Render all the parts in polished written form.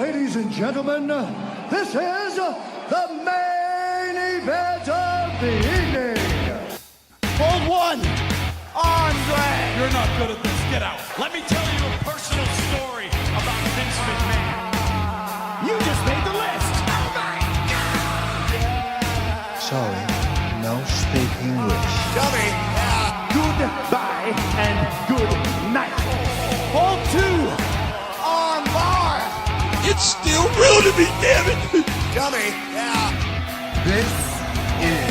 Ladies and gentlemen, this is the main event of the evening. Hold one, Andre. You're not good at this. Get out. Let me tell you a personal story about Vince McMahon. You just made the list. Oh my God! Sorry, no speak English. Dummy. Goodbye and good night. Hold two, on bar. It's still real to me, damn it! Dummy. This is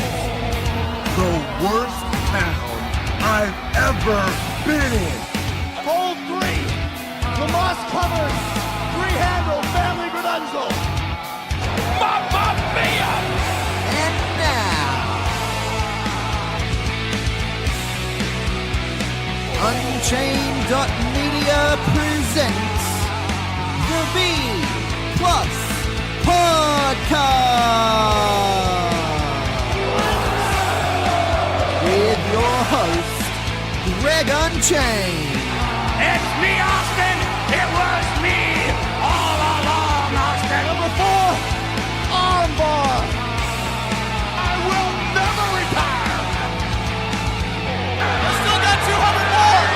the worst town I've ever been in. Hold three, Lamas covers. Three-handle family Gradunzel. Mamma mia! And now, Unchained.media presents the B Plus Podcast with your host, Greg Unchained. It's me, Austin! It was me all along, Austin! Number 4, Armbar. I will never retire! I still got 200 more.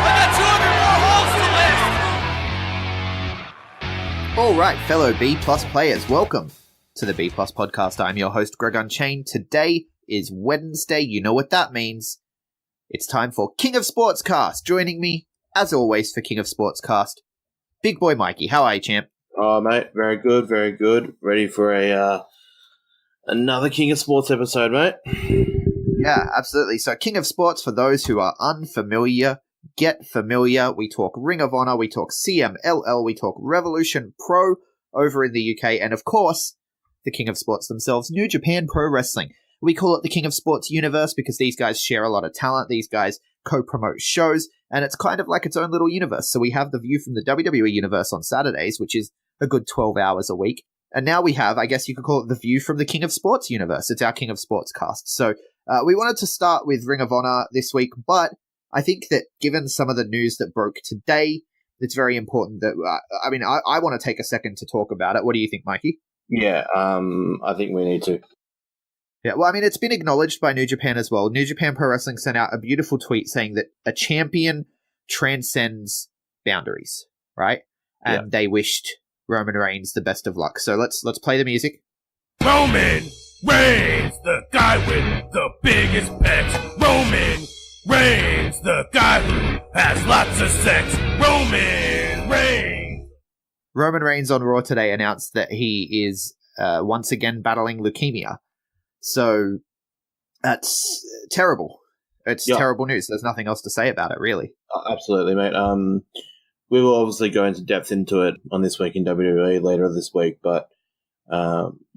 I got 200 more holes to list. All right, fellow B Plus players, welcome to the B Plus Podcast. I'm your host, Greg Unchained. Today is Wednesday. You know what that means. It's time for King of Sportscast. Joining me, as always, for King of Sportscast, BigBoy Mikey. How are you, champ? Oh, mate, very good, very good. Ready for another King of Sports episode, mate. Yeah, absolutely. So King of Sports, for those who are unfamiliar, get familiar. We talk Ring of Honor, we talk CMLL, we talk Revolution Pro over in the UK, and of course, the King of Sports themselves, New Japan Pro Wrestling. We call it the King of Sports universe because these guys share a lot of talent. These guys co-promote shows, and it's kind of like its own little universe. So we have the view from the WWE universe on Saturdays, which is a good 12 hours a week. And now we have, I guess you could call it the view from the King of Sports universe. It's our King of Sports cast. So we wanted to start with Ring of Honor this week, but I think that given some of the news that broke today, it's very important that, I want to take a second to talk about it. What do you think, Mikey? Yeah, I think we need to. Yeah, well, I mean, it's been acknowledged by New Japan as well. New Japan Pro Wrestling sent out a beautiful tweet saying that a champion transcends boundaries, right? And they wished Roman Reigns the best of luck. So let's play the music. Roman Reigns, the guy with the biggest pecs. Roman Reigns, the guy who has lots of sex. Roman Reigns. Roman Reigns on Raw today announced that he is once again battling leukemia. So that's terrible. It's terrible news. There's nothing else to say about it, really. Absolutely, mate. We will obviously go into depth into it on This Week in WWE later this week, but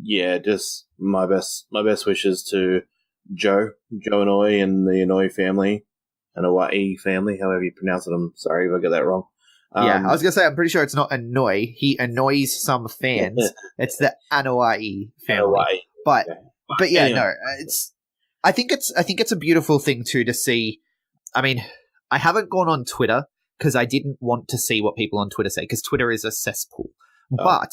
just my best wishes to Joe Inouye and the Inouye family, and Hawaii family, however you pronounce it. I'm sorry if I get that wrong. I was going to say, I'm pretty sure it's not annoy. He annoys some fans. It's the Anoa'i family. Hawaii. But yeah, anyway. no, I think it's a beautiful thing too to see. I mean, I haven't gone on Twitter because I didn't want to see what people on Twitter say because Twitter is a cesspool. Oh. But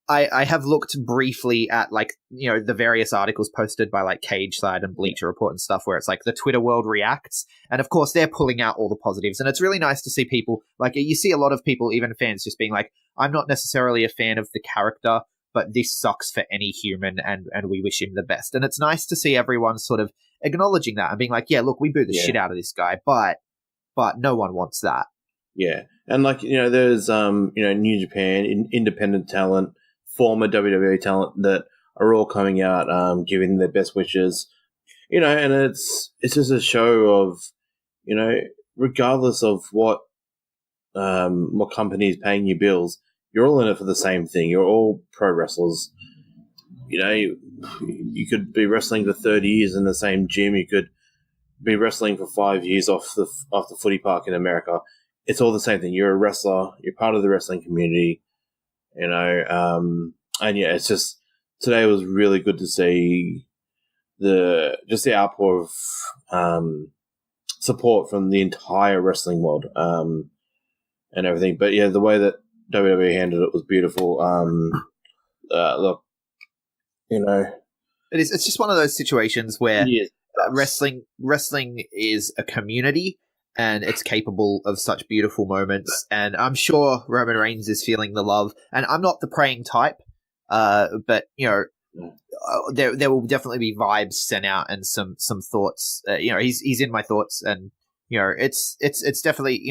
I have looked briefly at the various articles posted by like Cage Side and Bleacher Report and stuff where it's like the Twitter world reacts. And of course they're pulling out all the positives. And it's really nice to see people you see a lot of people, even fans, just being like, I'm not necessarily a fan of the character, but this sucks for any human and we wish him the best. And it's nice to see everyone sort of acknowledging that and being like, yeah, look, we boo the shit out of this guy, but no one wants that. Yeah. And there's, New Japan, independent talent, former WWE talent that are all coming out, giving their best wishes, and it's just a show of, regardless of what company is paying you bills, you're all in it for the same thing. You're all pro wrestlers. You could be wrestling for 30 years in the same gym. You could be wrestling for 5 years off the footy park in America. It's all the same thing. You're a wrestler. You're part of the wrestling community. It's just today was really good to see the outpour of support from the entire wrestling world and everything. But yeah, the way that WWE handled it was beautiful. Look, It's just one of those situations where yes, wrestling is a community and it's capable of such beautiful moments. And I'm sure Roman Reigns is feeling the love. And I'm not the praying type, but there will definitely be vibes sent out and some thoughts. He's in my thoughts, and it's definitely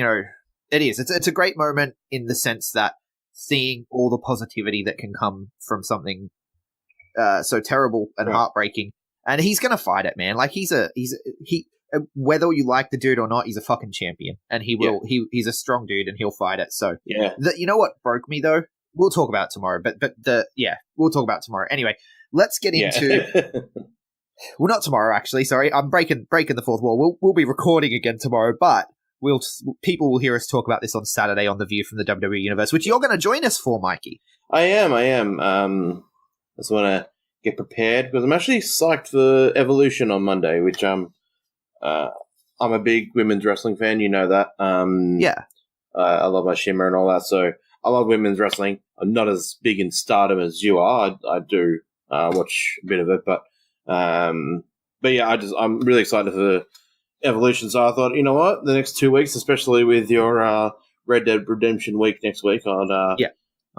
it is. It's a great moment in the sense that seeing all the positivity that can come from something so terrible and heartbreaking, and he's gonna fight it, man. Like he whether you like the dude or not, he's a fucking champion, and he will. He's a strong dude, and he'll fight it. So you know what broke me though? We'll talk about it tomorrow, we'll talk about it tomorrow. Anyway, let's get into. Well, not tomorrow, actually. Sorry, I'm breaking the fourth wall. We'll be recording again tomorrow, but people will hear us talk about this on Saturday on The View from the WWE Universe, which you're going to join us for, Mikey. I am. I just want to get prepared because I'm actually psyched for Evolution on Monday, which I'm a big women's wrestling fan. You know that. I love my Shimmer and all that, so I love women's wrestling. I'm not as big in Stardom as you are. I do watch a bit of it, but yeah, I'm really excited for Evolution. So I thought, you know what, the next 2 weeks, especially with your Red Dead Redemption week next week, I'm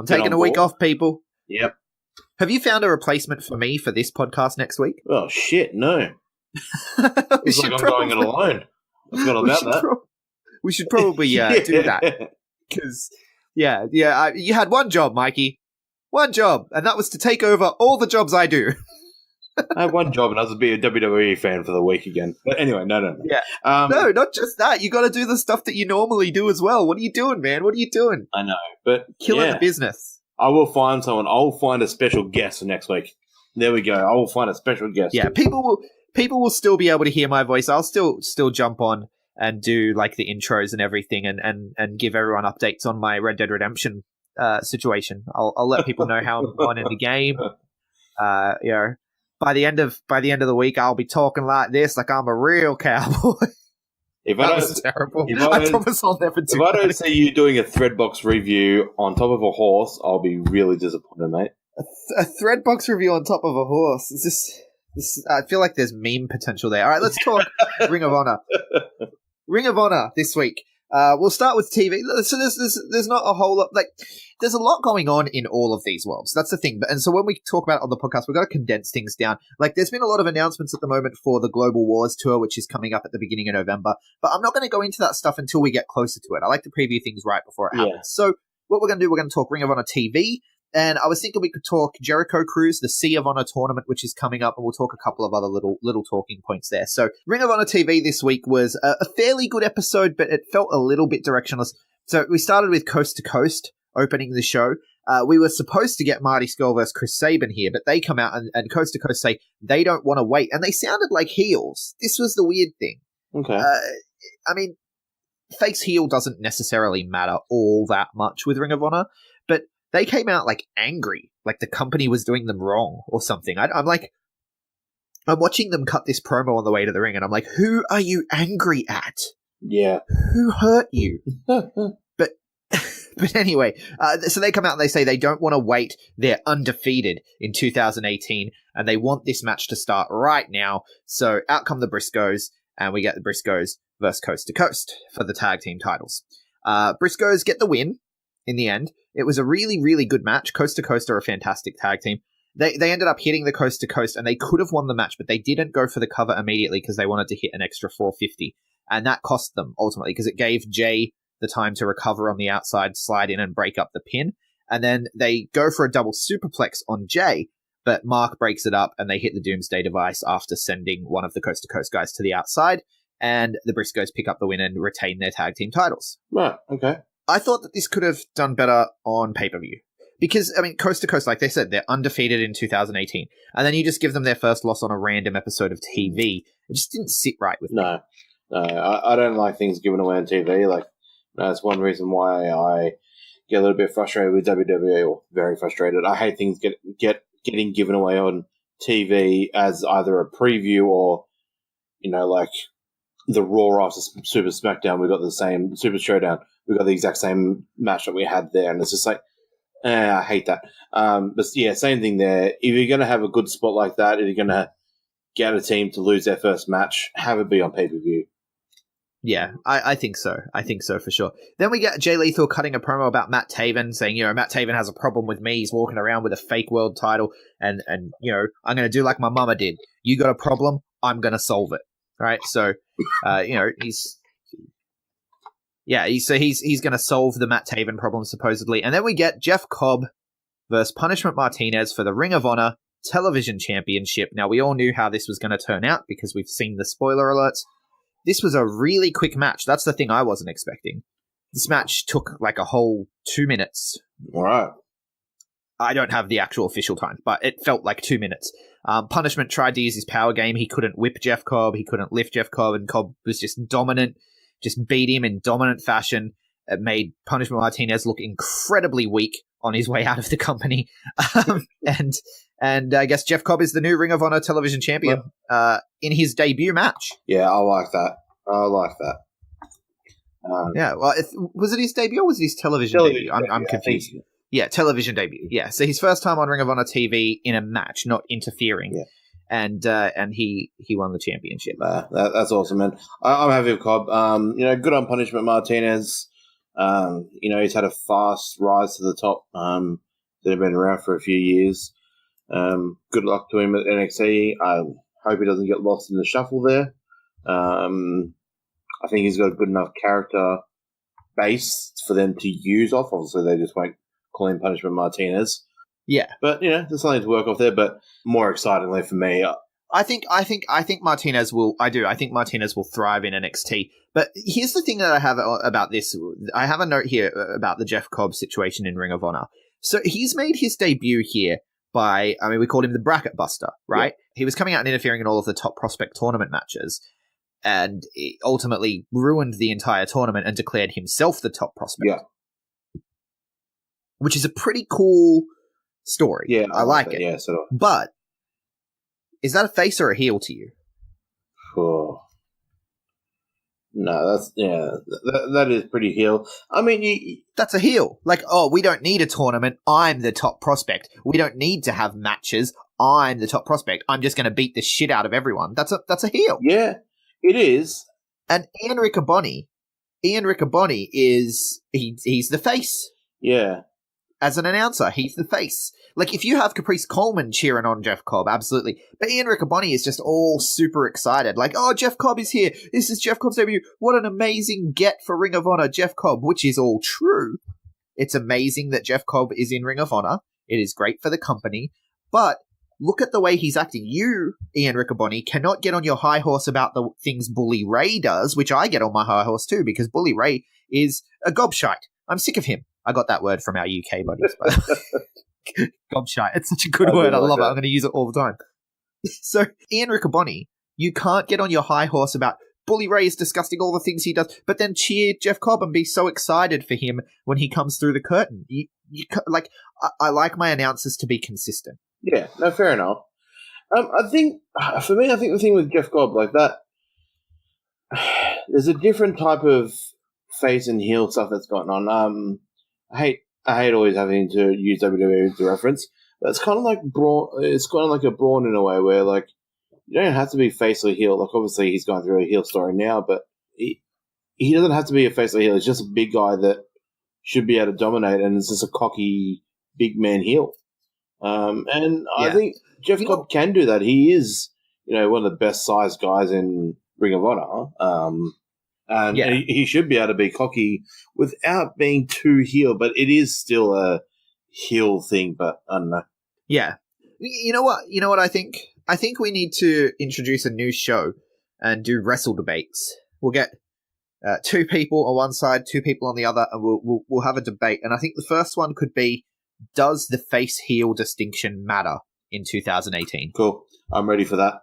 taking a week off, people. Yep. Have you found a replacement for me for this podcast next week? Oh shit, no. It's like I'm going it alone. I forgot about that. We should probably do that because you had one job, Mikey. One job, and that was to take over all the jobs I do. I have one job, and that was to be a WWE fan for the week again. But anyway, no. Yeah. No, not just that. You got to do the stuff that you normally do as well. What are you doing, man? What are you doing? I know, but killing the business. I will find someone. I will find a special guest for next week. There we go. I will find a special guest. Yeah, people will still be able to hear my voice. I'll still jump on and do like the intros and everything, and give everyone updates on my Red Dead Redemption situation. I'll let people know how I'm on in the game. By the end of the week, I'll be talking like this, like I'm a real cowboy. That was terrible. I promise I'll never do. If I don't see you doing a Threadbox review on top of a horse, I'll be really disappointed, mate. A Threadbox review on top of a horse. Is this? I feel like there's meme potential there. All right, let's talk Ring of Honor. Ring of Honor this week. We'll start with TV. So there's not a whole lot, like, there's a lot going on in all of these worlds. That's the thing. And so when we talk about it on the podcast, we've got to condense things down. Like, there's been a lot of announcements at the moment for the Global Wars tour, which is coming up at the beginning of November. But I'm not going to go into that stuff until we get closer to it. I like to preview things right before it happens. Yeah. So what we're going to do, we're going to talk Ring of Honor TV. And I was thinking we could talk Jericho Cruise, the Sea of Honor tournament, which is coming up, and we'll talk a couple of other little talking points there. So Ring of Honor TV this week was a fairly good episode, but it felt a little bit directionless. So we started with Coast to Coast opening the show. We were supposed to get Marty Scurll versus Chris Sabin here, but they come out and Coast to Coast say they don't want to wait, and they sounded like heels. This was the weird thing. Okay. I mean, face heel doesn't necessarily matter all that much with Ring of Honor, but they came out like angry, like the company was doing them wrong or something. I'm watching them cut this promo on the way to the ring, and I'm like, who are you angry at? Yeah. Who hurt you? But anyway, so they come out and they say they don't want to wait. They're undefeated in 2018, and they want this match to start right now. So out come the Briscoes, and we get the Briscoes versus Coast to Coast for the tag team titles. Briscoes get the win in the end. It was a really, really good match. Coast to Coast are a fantastic tag team. They ended up hitting the Coast to Coast, and they could have won the match, but they didn't go for the cover immediately because they wanted to hit an extra 450. And that cost them, ultimately, because it gave Jay the time to recover on the outside, slide in, and break up the pin. And then they go for a double superplex on Jay, but Mark breaks it up, and they hit the Doomsday device after sending one of the Coast to Coast guys to the outside. And the Briscoes pick up the win and retain their tag team titles. Right, okay. I thought that this could have done better on pay-per-view. Because, I mean, Coast to Coast, like they said, they're undefeated in 2018. And then you just give them their first loss on a random episode of TV. It just didn't sit right with me. No, I don't like things given away on TV. Like, that's one reason why I get a little bit frustrated with WWE, or very frustrated. I hate things getting given away on TV as either a preview or, you know, like the Raw after Super SmackDown, we got the same Super Showdown. We got the exact same match that we had there, and it's just like, I hate that. But yeah, same thing there. If you're going to have a good spot like that, if you're going to get a team to lose their first match, have it be on pay-per-view. Yeah, I think so. I think so for sure. Then we get Jay Lethal cutting a promo about Matt Taven, saying, Matt Taven has a problem with me. He's walking around with a fake world title, and I'm going to do like my mama did. You got a problem, I'm going to solve it. Right? So, he's going to solve the Matt Taven problem, supposedly. And then we get Jeff Cobb versus Punishment Martinez for the Ring of Honor Television Championship. Now, we all knew how this was going to turn out because we've seen the spoiler alerts. This was a really quick match. That's the thing I wasn't expecting. This match took like a whole 2 minutes. All right. I don't have the actual official time, but it felt like 2 minutes. Punishment tried to use his power game. He couldn't whip Jeff Cobb. He couldn't lift Jeff Cobb, and Cobb was just dominant, just beat him in dominant fashion. It made Punishment Martinez look incredibly weak on his way out of the company. And I guess Jeff Cobb is the new Ring of Honor Television Champion in his debut match. Yeah, I like that. Was it his debut or was it his television debut? I'm confused. Yeah, television debut. Yeah, so his first time on Ring of Honor TV in a match, not interfering. Yeah. And he won the championship. That's awesome, man. I'm happy with Cobb. Good on Punishment Martinez. He's had a fast rise to the top. They've been around for a few years. Good luck to him at NXT. I hope he doesn't get lost in the shuffle there. I think he's got a good enough character base for them to use off. Obviously, they just won't call him Punishment Martinez. Yeah, but there's something to work off there. But more excitingly for me, I think Martinez will. I think Martinez will thrive in NXT. But here's the thing that I have about this. I have a note here about the Jeff Cobb situation in Ring of Honor. So he's made his debut here we called him the Bracket Buster, right? Yeah. He was coming out and interfering in all of the top prospect tournament matches, and it ultimately ruined the entire tournament and declared himself the top prospect. Yeah, which is a pretty cool story. Yeah, I like it. Yeah, sort of. But is that a face or a heel to you? Oh. No, that is pretty heel. I mean, that's a heel. Like, we don't need a tournament. I'm the top prospect. We don't need to have matches. I'm the top prospect. I'm just going to beat the shit out of everyone. That's a heel. Yeah, it is. And Ian Riccoboni is he's the face. Yeah. As an announcer, he's the face. Like, if you have Caprice Coleman cheering on Jeff Cobb, absolutely. But Ian Riccoboni is just all super excited. Like, Jeff Cobb is here. This is Jeff Cobb's debut. What an amazing get for Ring of Honor, Jeff Cobb, which is all true. It's amazing that Jeff Cobb is in Ring of Honor. It is great for the company. But look at the way he's acting. You, Ian Riccoboni, cannot get on your high horse about the things Bully Ray does, which I get on my high horse too, because Bully Ray is a gobshite. I'm sick of him. I got that word from our UK buddies. Gobshite. It's such a good word. I love it. I'm going to use it all the time. So, Ian Riccoboni, you can't get on your high horse about Bully Ray is disgusting, all the things he does, but then cheer Jeff Cobb and be so excited for him when he comes through the curtain. I like my announcers to be consistent. Yeah, no, fair enough. I think the thing with Jeff Cobb, like that, there's a different type of face and heel stuff that's going on. I hate always having to use WWE as a reference, but it's kind of like Braun. It's kind of like a Braun in a way, where like you don't have to be face or heel. Like obviously he's going through a heel story now, but he doesn't have to be a face or heel. He's just a big guy that should be able to dominate, and it's just a cocky big man heel. I think Jeff Cobb can do that. He is, one of the best sized guys in Ring of Honor. And he should be able to be cocky without being too heel, but it is still a heel thing, but I don't know. Yeah. You know what I think? I think we need to introduce a new show and do WrestleDebates. We'll get two people on one side, two people on the other, and we'll have a debate. And I think the first one could be, does the face-heel distinction matter in 2018? Cool. I'm ready for that.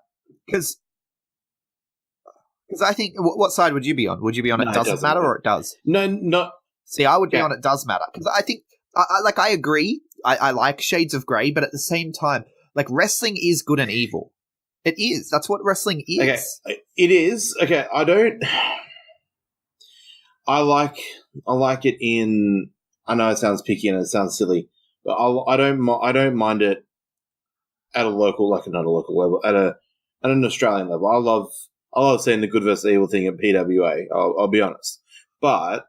Because I think, what side would you be on? Would you be on it doesn't matter or it does? No, not. See, I would be on it does matter. Because I think, I agree. I like Shades of Grey, but at the same time, like, wrestling is good and evil. It is. That's what wrestling is. Okay, it is. Okay, I like it in. I know it sounds picky and it sounds silly, but I don't mind it at a local, like not a local level, at an Australian level. I love seeing the good versus evil thing at PWA. I'll be honest, but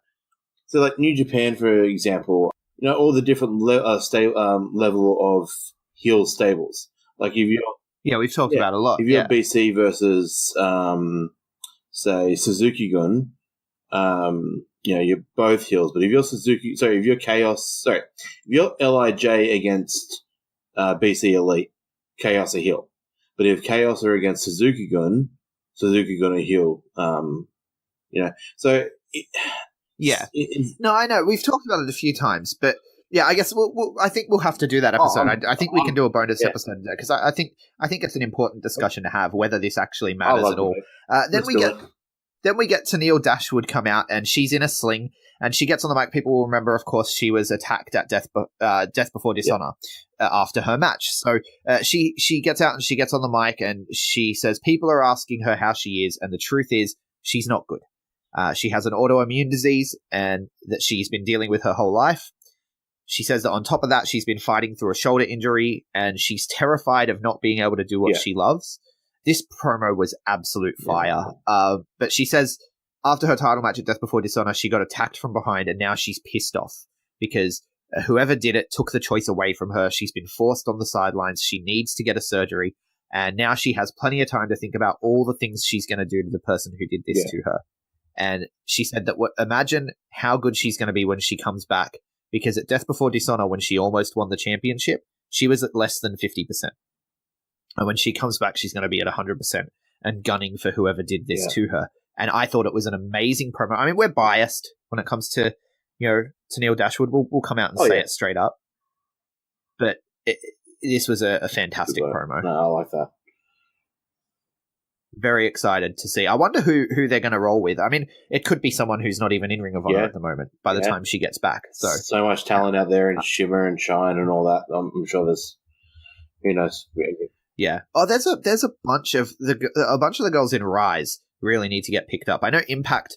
so like New Japan, for example, you know, all the different level of heel stables. Like if you're we've talked about it a lot. If you're BC versus say Suzuki Gun. You know, you're both heels, but if you're if you're LIJ against BC Elite, Chaos are heel. But if Chaos are against Suzuki Gun are heel. You know, so no, I know we've talked about it a few times, but yeah, I guess I think we'll have to do that episode. I think we can do a bonus episode because I think it's an important discussion to have whether this actually matters at all. Then we get to Neil Dashwood come out, and she's in a sling, and she gets on the mic. People will remember, of course, she was attacked at Death Before Dishonor after her match. So she gets out and she gets on the mic, and she says people are asking her how she is, and the truth is she's not good. She has an autoimmune disease, and that she's been dealing with her whole life. She says that on top of that, she's been fighting through a shoulder injury, and she's terrified of not being able to do what she loves. This promo was absolute fire. But she says after her title match at Death Before Dishonor, she got attacked from behind, and now she's pissed off because whoever did it took the choice away from her. She's been forced on the sidelines. She needs to get a surgery, and now she has plenty of time to think about all the things she's going to do to the person who did this to her. And she said that imagine how good she's going to be when she comes back, because at Death Before Dishonor, when she almost won the championship, she was at less than 50%. And when she comes back, she's going to be at 100% and gunning for whoever did this to her. And I thought it was an amazing promo. I mean, we're biased when it comes to, to Neil Dashwood. We'll come out and say it straight up. But this was a fantastic promo. No, I like that. Very excited to see. I wonder who they're going to roll with. I mean, it could be someone who's not even in Ring of Honor at the moment by the time she gets back. So much talent out there, and Shimmer and Shine and all that. I'm sure there's, who knows. Yeah. Oh, there's a bunch of the girls in Rise really need to get picked up. I know Impact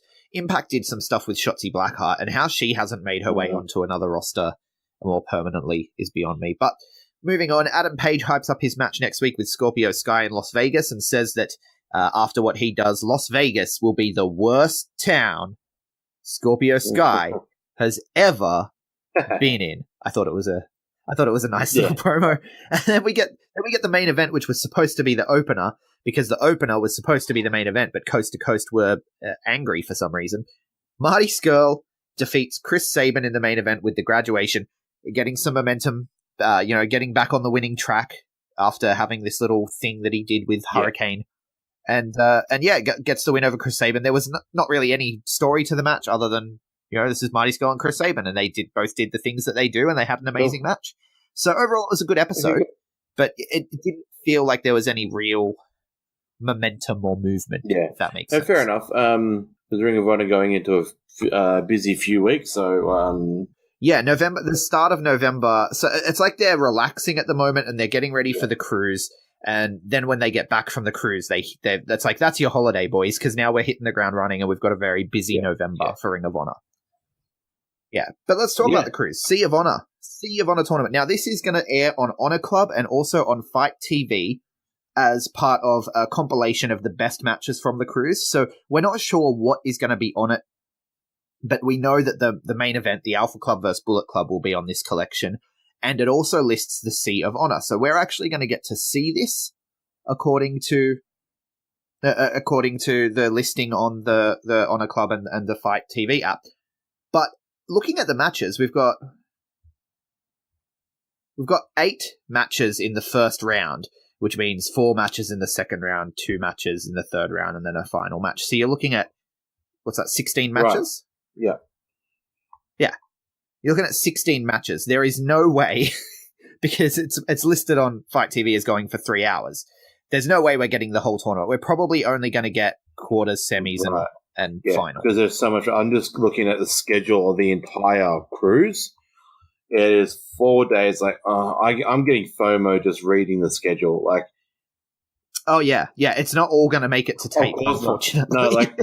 did some stuff with Shotzi Blackheart, and how she hasn't made her way onto another roster more permanently is beyond me. But moving on, Adam Page hypes up his match next week with Scorpio Sky in Las Vegas and says that after what he does, Las Vegas will be the worst town Scorpio Sky has ever been in. I thought it was a nice little promo. And then we get the main event, which was supposed to be the opener, because the opener was supposed to be the main event, but Coast to Coast were angry for some reason. Marty Scurll defeats Chris Sabin in the main event with the graduation, getting some momentum, getting back on the winning track after having this little thing that he did with Hurricane. And gets the win over Chris Sabin. There was not really any story to the match other than, this is Marty Scurll and Chris Sabin, and they both did the things that they do, and they had an amazing match. So overall, it was a good episode, but it didn't feel like there was any real momentum or movement, if that makes sense. Fair enough. There's Ring of Honor going into a busy few weeks, so... November, the start of November. So it's like they're relaxing at the moment, and they're getting ready for the cruise. And then when they get back from the cruise, that's your holiday, boys, because now we're hitting the ground running, and we've got a very busy November for Ring of Honor. Yeah, but let's talk about the cruise. Sea of Honor tournament. Now, this is going to air on Honor Club and also on Fight TV as part of a compilation of the best matches from the cruise. So we're not sure what is going to be on it, but we know that the main event, the Alpha Club versus Bullet Club, will be on this collection. And it also lists the Sea of Honor. So we're actually going to get to see this according to the listing on the Honor Club and the Fight TV app. But looking at the matches, we've got 8 matches in the first round, which means 4 matches in the second round, 2 matches in the third round, and then a final match. So you're looking at, 16 matches? Right. Yeah. Yeah. You're looking at 16 matches. There is no way, because it's listed on Fight TV as going for 3 hours. There's no way we're getting the whole tournament. We're probably only going to get quarters, semis, and final. Because there's so much. I'm just looking at the schedule of the entire cruise. It is 4 days. I'm getting FOMO just reading the schedule. Oh yeah, yeah. It's not all going to make it to tape, Of course not. unfortunately. No, like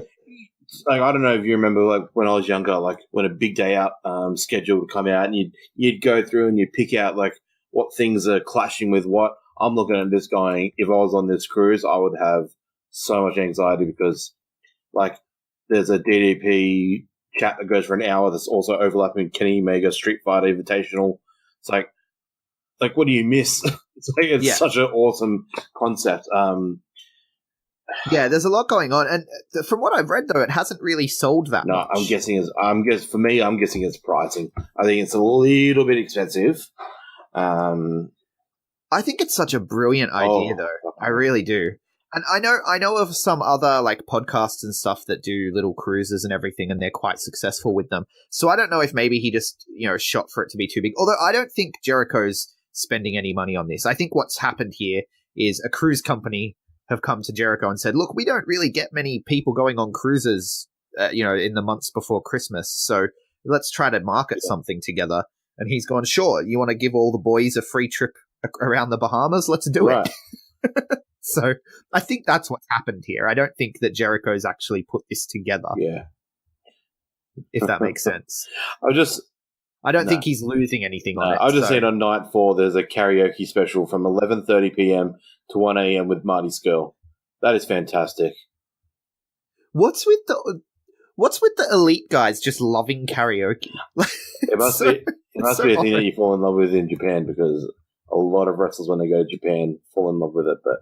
I don't know if you remember, like when I was younger, like when a Big Day Out schedule would come out, and you'd go through and you'd pick out like what things are clashing with what. I'm looking at this going, if I was on this cruise, I would have so much anxiety because, like, there's a DDP chat that goes for an hour that's also overlapping Kenny Omega Street Fighter Invitational. It's like what do you miss? It's such an awesome concept. Yeah, there's a lot going on, and from what I've read, though, it hasn't really sold that much. I'm guessing it's pricing. I think it's a little bit expensive. I think it's such a brilliant idea, though. I really do. And I know of some other like podcasts and stuff that do little cruises and everything, and they're quite successful with them. So I don't know if maybe he just shot for it to be too big. Although I don't think Jericho's spending any money on this. I think what's happened here is a cruise company have come to Jericho and said, "Look, we don't really get many people going on cruises, in the months before Christmas. So let's try to market something together." And he's gone, "Sure, you want to give all the boys a free trip around the Bahamas? Let's do it." So I think that's what's happened here. I don't think that Jericho's actually put this together. Yeah. If that makes sense. I don't think he's losing anything on it. I've just seen on night 4 there's a karaoke special from 11:30 p.m. to 1 a.m. with Marty Skrull. That is fantastic. What's with the elite guys just loving karaoke? It must be a thing that you fall in love with in Japan, because a lot of wrestlers when they go to Japan fall in love with it. But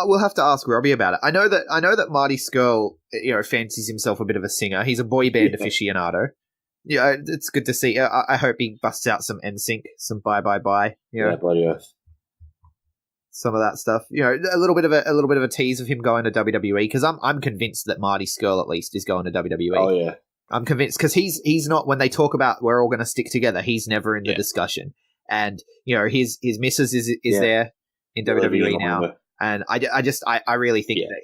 we'll have to ask Robbie about it. I know that Marty Skrull, fancies himself a bit of a singer. He's a boy band aficionado. Yeah, it's good to see. I hope he busts out some NSYNC, some Bye Bye Bye. Yeah, bloody oath. Some of that stuff. A little bit of a tease of him going to WWE, because I'm convinced that Marty Skrull at least is going to WWE. Oh yeah, I'm convinced, because he's not, when they talk about we're all going to stick together, he's never in the discussion. And his missus is there in WWE now, and I really think that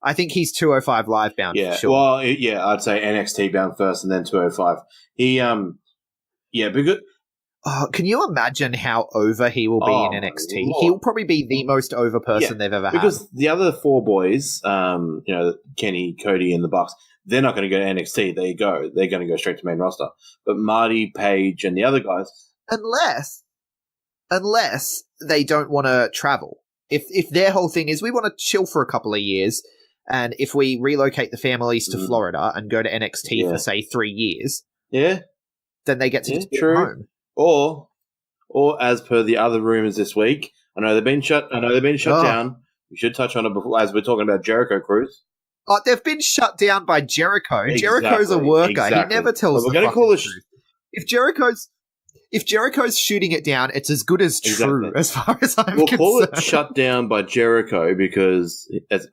I think he's 205 Live bound. Yeah, for sure. Well, I'd say NXT bound first, and then 205. Because. Oh, can you imagine how over he will be in NXT? Lord. He'll probably be the most over person they've ever had. Because the other 4 boys, Kenny, Cody, and the Bucks, they're not going to go to NXT. They're going to go straight to main roster. But Marty, Paige, and the other guys, unless they don't want to travel. If their whole thing is we want to chill for a couple of years, and if we relocate the families to Florida and go to NXT for say 3 years, then they get to just be at home. Or as per the other rumors this week, I know they've been shut down. We should touch on it before, as we're talking about Jericho Cruise. Oh, they've been shut down by Jericho. Exactly, Jericho's a worker. Exactly. He never tells the fucking truth. If Jericho's shooting it down, it's as good as true, as far as I'm concerned. We'll call it shut down by Jericho because it's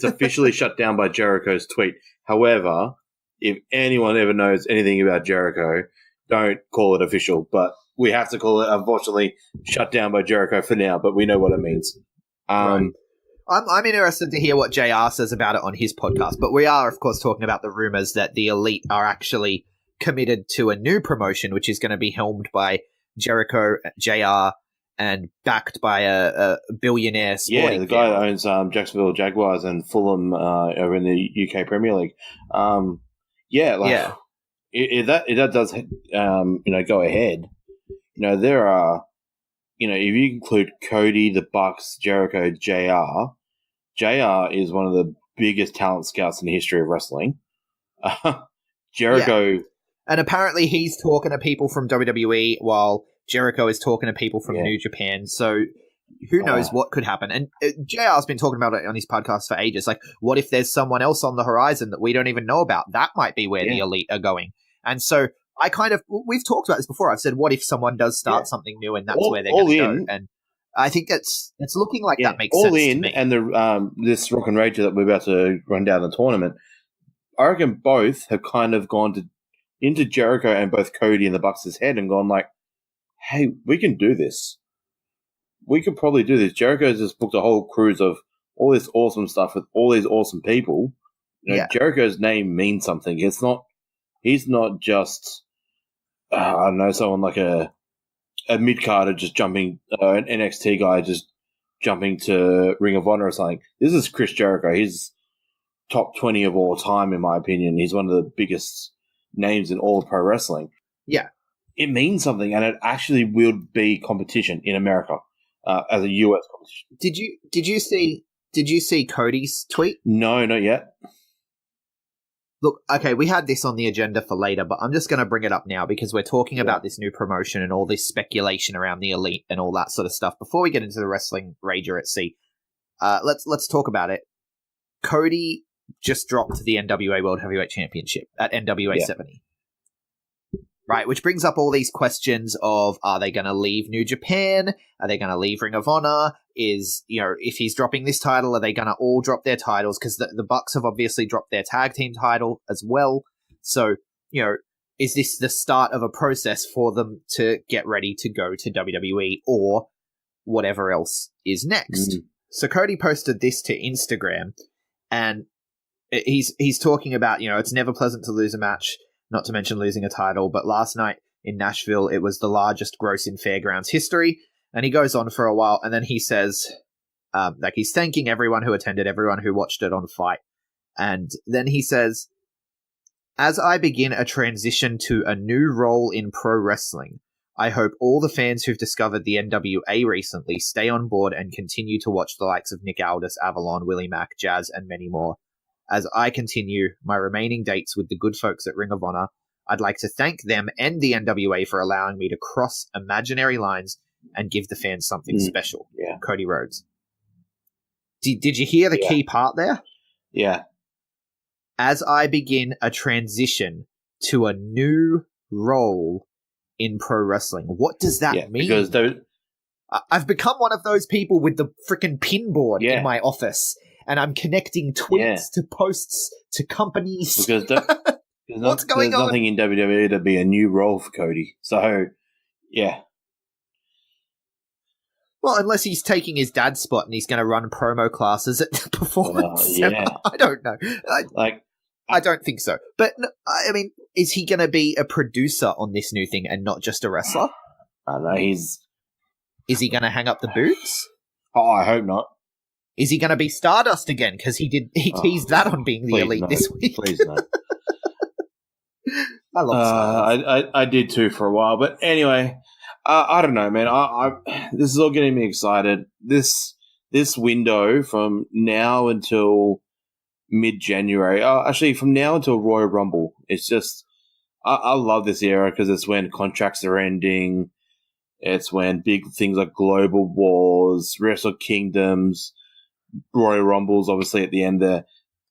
officially shut down by Jericho's tweet. However, if anyone ever knows anything about Jericho, don't call it official. But we have to call it, unfortunately, shut down by Jericho for now, but we know what it means. Right. I'm interested to hear what JR says about it on his podcast, but we are, of course, talking about the rumors that the Elite are actually committed to a new promotion, which is going to be helmed by Jericho, JR, and backed by a billionaire sporting the guy that owns Jacksonville Jaguars and Fulham over in the UK Premier League. If that does go ahead, there are, if you include Cody, the Bucks, Jericho, JR is one of the biggest talent scouts in the history of wrestling. Jericho. Yeah. And apparently he's talking to people from WWE while Jericho is talking to people from New Japan. So who knows what could happen. And JR's been talking about it on his podcast for ages. Like, what if there's someone else on the horizon that we don't even know about? That might be where the Elite are going. And so we've talked about this before. I've said, what if someone does start something new and that's where they're going to go? And I think it's looking like that makes sense to me. And this Rock and Rager that we're about to run down the tournament, I reckon both have kind of gone into Jericho and both Cody and the Bucks' head and gone like, hey, we can do this. We could probably do this. Jericho's just booked a whole cruise of all this awesome stuff with all these awesome people. Jericho's name means something. He's not just, I don't know, someone like a a mid-carder just jumping, an NXT guy just jumping to Ring of Honor or something. This is Chris Jericho. He's top 20 of all time, in my opinion. He's one of the biggest names in all of pro wrestling. Yeah. It means something, and it actually will be competition in America as a US competition. Did you see Cody's tweet? No, not yet. Look, okay, we had this on the agenda for later, but I'm just going to bring it up now because we're talking about this new promotion and all this speculation around the Elite and all that sort of stuff. Before we get into the Wrestling Rager at Sea, let's talk about it. Cody just dropped the NWA World Heavyweight Championship at NWA 70. Right, which brings up all these questions of, are they going to leave New Japan? Are they going to leave Ring of Honor? If he's dropping this title, are they going to all drop their titles? Because the Bucks have obviously dropped their tag team title as well. So, is this the start of a process for them to get ready to go to WWE or whatever else is next? So Cody posted this to Instagram, and he's talking about, it's never pleasant to lose a match, not to mention losing a title, but last night in Nashville, it was the largest gross in Fairgrounds history, and he goes on for a while, and then he says, he's thanking everyone who attended, everyone who watched it on Fight, and then he says, as I begin a transition to a new role in pro wrestling, I hope all the fans who've discovered the NWA recently stay on board and continue to watch the likes of Nick Aldis, Avalon, Willie Mack, Jazz, and many more. As I continue my remaining dates with the good folks at Ring of Honor, I'd like to thank them and the NWA for allowing me to cross imaginary lines and give the fans something special. Yeah. Cody Rhodes. Did you hear the key part there? Yeah. As I begin a transition to a new role in pro wrestling. What does that mean? Because I've become one of those people with the freaking pin board in my office, and I'm connecting tweets to posts to companies. Because What's going there's on? nothing in WWE to be a new role for Cody. So, yeah. Well, unless he's taking his dad's spot and he's going to run promo classes at the Performance Center. I don't know. I don't think so. But, I mean, is he going to be a producer on this new thing and not just a wrestler? I don't know. Is he going to hang up the boots? Oh, I hope not. Is he going to be Stardust again? Because he teased that on being the Elite this week. Please no. I love Stardust. I did too for a while. But anyway, I don't know, man. This is all getting me excited. This window from now until mid-January, actually from now until Royal Rumble, it's just, I love this era because it's when contracts are ending. It's when big things like Global Wars, Wrestle Kingdoms, Royal Rumbles, obviously at the end there.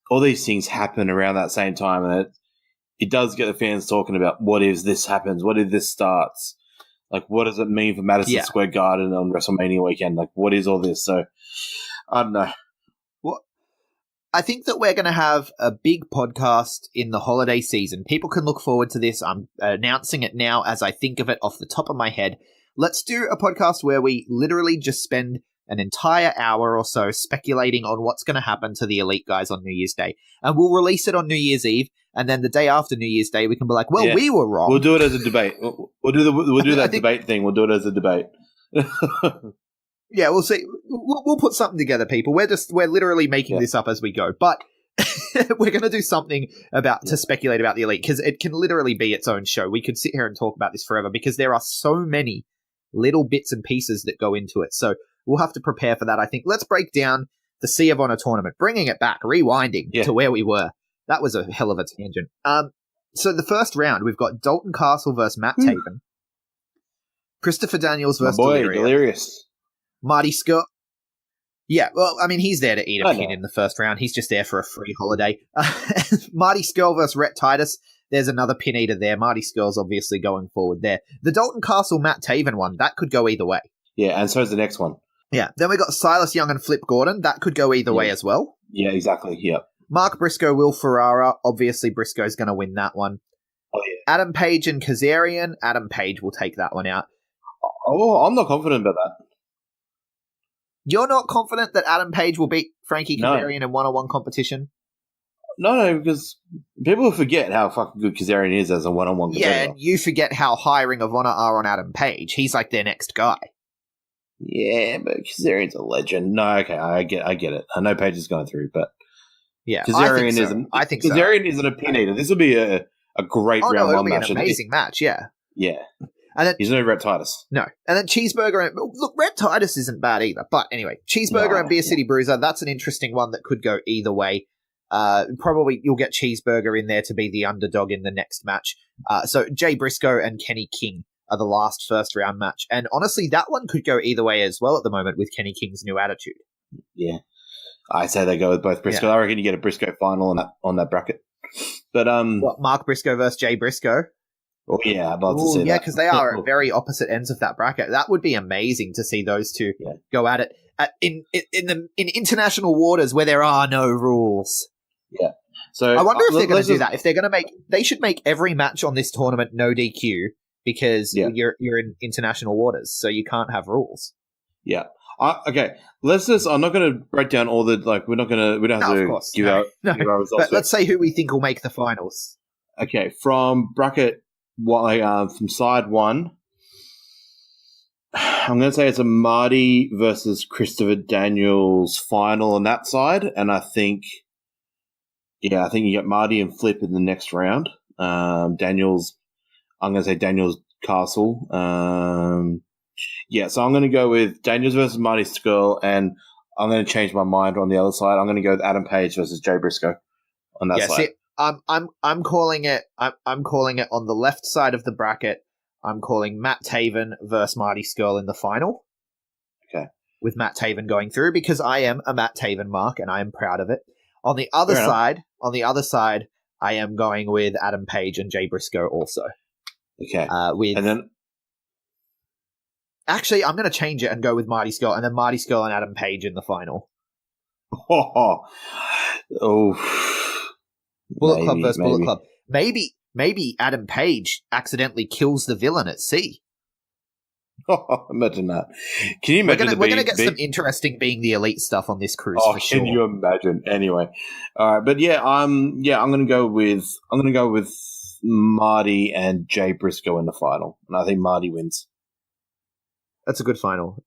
All these things happen around that same time, and it does get the fans talking about what if this happens, what if this starts, like what does it mean for Madison Square Garden on WrestleMania weekend? Like what is all this? So I don't know. Well, I think that we're going to have a big podcast in the holiday season. People can look forward to this. I'm announcing it now as I think of it off the top of my head. Let's do a podcast where we literally just spend an entire hour or so speculating on what's going to happen to the Elite guys on New Year's Day. And we'll release it on New Year's Eve. And then the day after New Year's Day, we can be like, well, we were wrong. We'll do it as a debate. We'll do that debate thing. We'll do it as a debate. Yeah, we'll see. We'll put something together, people. We're literally making this up as we go. But we're going to do something to speculate about the Elite, because it can literally be its own show. We could sit here and talk about this forever because there are so many little bits and pieces that go into it. So we'll have to prepare for that, I think. Let's break down the Sea of Honor tournament, bringing it back, rewinding to where we were. That was a hell of a tangent. So the first round, we've got Dalton Castle versus Matt Taven. Christopher Daniels versus Delirious. Marty Scurll. Yeah, well, I mean, he's there to eat a pin in the first round. He's just there for a free holiday. Marty Scurll versus Rhett Titus. There's another pin eater there. Marty Scurll's obviously going forward there. The Dalton Castle Matt Taven one, that could go either way. Yeah, and so is the next one. Yeah, then we got Silas Young and Flip Gordon. That could go either way as well. Yeah, exactly. Yeah. Mark Briscoe, Will Ferrara. Obviously, Briscoe's going to win that one. Oh, yeah. Adam Page and Kazarian. Adam Page will take that one out. Oh, I'm not confident about that. You're not confident that Adam Page will beat Frankie Kazarian in one-on-one competition? no, because people forget how fucking good Kazarian is as a one-on-one competitor. Yeah, and you forget how high Ring of Honor are on Adam Page. He's like their next guy. Yeah, but Kazarian's a legend. No, okay, I get it. I know Page is going through, but yeah, Kazarian I think so. Kazarian isn't a pin eater. This will be a great round one match. An amazing match, yeah. Yeah. And then, he's no Rhett Titus. No. And then Cheeseburger. Look, Rhett Titus isn't bad either. But anyway, Cheeseburger and Beer City Bruiser, that's an interesting one that could go either way. Probably you'll get Cheeseburger in there to be the underdog in the next match. So Jay Briscoe and Kenny King are the last first round match. And honestly, that one could go either way as well at the moment with Kenny King's new attitude. Yeah. I say they go with both Briscoe. Yeah. I reckon you get a Briscoe final on that bracket. But what, Mark Briscoe versus Jay Briscoe? Oh yeah, I'd love to see that. Yeah, because they are at very opposite ends of that bracket. That would be amazing to see those two go at it in international waters where there are no rules. Yeah. So I wonder if they're going to do that. If they're going to they should make every match on this tournament no DQ because you're in international waters, so you can't have rules. Yeah. Okay. I'm not going to break down all the we don't have to give our results. But let's say who we think will make the finals. Okay, from bracket. From side one, I'm going to say it's a Marty versus Christopher Daniels final on that side, and I think you get Marty and Flip in the next round. Daniels, I'm going to say Daniels Castle. So I'm going to go with Daniels versus Marty Skrull, and I'm going to change my mind on the other side. I'm going to go with Adam Page versus Jay Briscoe on that side. See, I'm calling it. I'm calling it on the left side of the bracket. I'm calling Matt Taven versus Marty Skrull in the final. Okay. With Matt Taven going through because I am a Matt Taven mark and I am proud of it. On the other side, I am going with Adam Page and Jay Briscoe also. Okay. Actually, I'm going to change it and go with Marty Skrull and then Marty Skrull and Adam Page in the final. Bullet Club versus Bullet Club. Maybe Adam Page accidentally kills the villain at sea. Imagine that. Can you imagine? We're going to get some interesting being the elite stuff on this cruise for sure. Can you imagine? Anyway, all right, but I'm going to go with Marty and Jay Briscoe in the final, and I think Marty wins. That's a good final.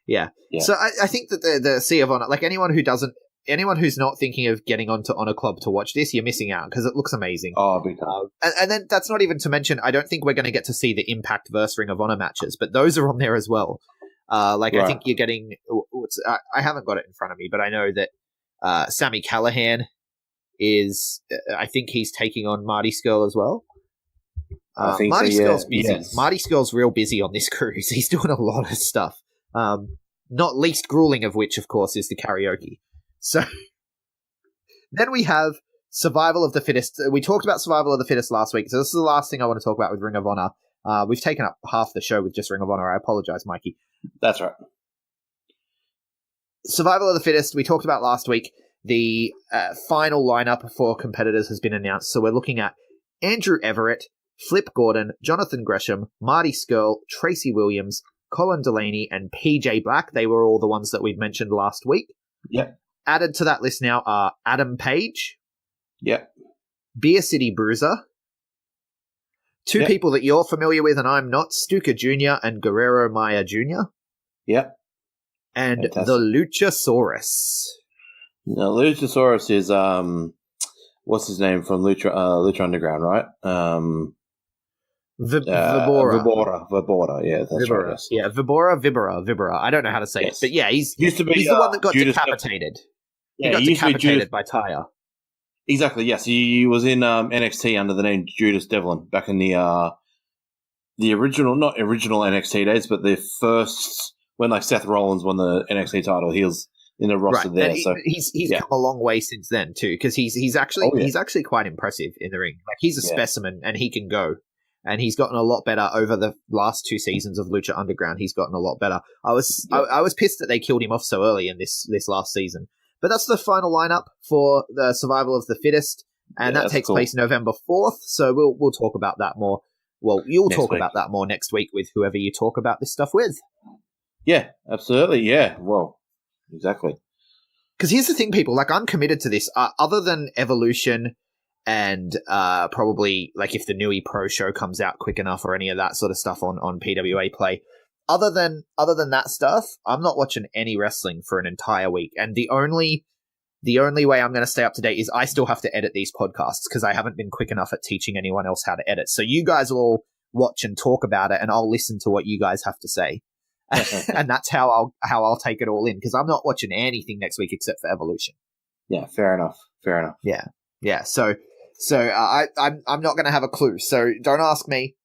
Yeah. So I think that the Sea of Honor, like anyone who's not thinking of getting onto Honor Club to watch this, you're missing out because it looks amazing. Oh, big time. And then that's not even to mention, I don't think we're going to get to see the Impact versus Ring of Honor matches, but those are on there as well. I think you're getting. I haven't got it in front of me, but I know that Sami Callihan is. I think he's taking on Marty Skrull as well. I think Marty so, Skrull's busy. Yes. Marty Skrull's real busy on this cruise. He's doing a lot of stuff. Not least grueling of which, of course, is the karaoke. So then we have Survival of the Fittest. We talked about Survival of the Fittest last week, so this is the last thing I want to talk about with Ring of Honor. We've taken up half the show with just Ring of Honor. I apologize, Mikey. That's right. Survival of the Fittest, we talked about last week. The final lineup for competitors has been announced, so we're looking at Andrew Everett, Flip Gordon, Jonathan Gresham, Marty Skrull, Tracy Williams, Colin Delaney, and PJ Black. They were all the ones that we'd mentioned last week. Yep. Added to that list now are Adam Page. Yep. Beer City Bruiser. Two people that you're familiar with and I'm not, Stuka Jr. and Guerrero Maya Jr. Yep. And the Luchasaurus. Now, Luchasaurus is, what's his name from Lucha Underground, right? Vibora. Yeah, that's Vibora. right. Yeah, Vibora. I don't know how to say it, but yeah, he's used to be the one that got Judas decapitated. He got decapitated by Taya. Exactly. Yes, he was in NXT under the name Judas Devlin back in the original, not original NXT days, but the first when like Seth Rollins won the NXT title. He was in the roster there. And so he's come a long way since then too, because he's actually quite impressive in the ring. Like he's a specimen, and he can go. And he's gotten a lot better over the last 2 seasons of Lucha Underground. He's gotten a lot better. I was pissed that they killed him off so early in this last season. But that's the final lineup for the Survival of the Fittest, and that takes place November 4th. So we'll talk about that more. Well, you'll talk about that more next week with whoever you talk about this stuff with. Yeah, absolutely. Yeah, well, exactly. Because here's the thing, people, like, I'm committed to this. Other than Evolution and probably, like, if the Nui Pro show comes out quick enough or any of that sort of stuff on PWA Play, other than that stuff, I'm not watching any wrestling for an entire week. And the only way I'm going to stay up to date is I still have to edit these podcasts because I haven't been quick enough at teaching anyone else how to edit. So you guys will all watch and talk about it, and I'll listen to what you guys have to say. And that's how I'll take it all in, because I'm not watching anything next week except for Evolution. Yeah, fair enough. Yeah. So I'm not going to have a clue. So don't ask me.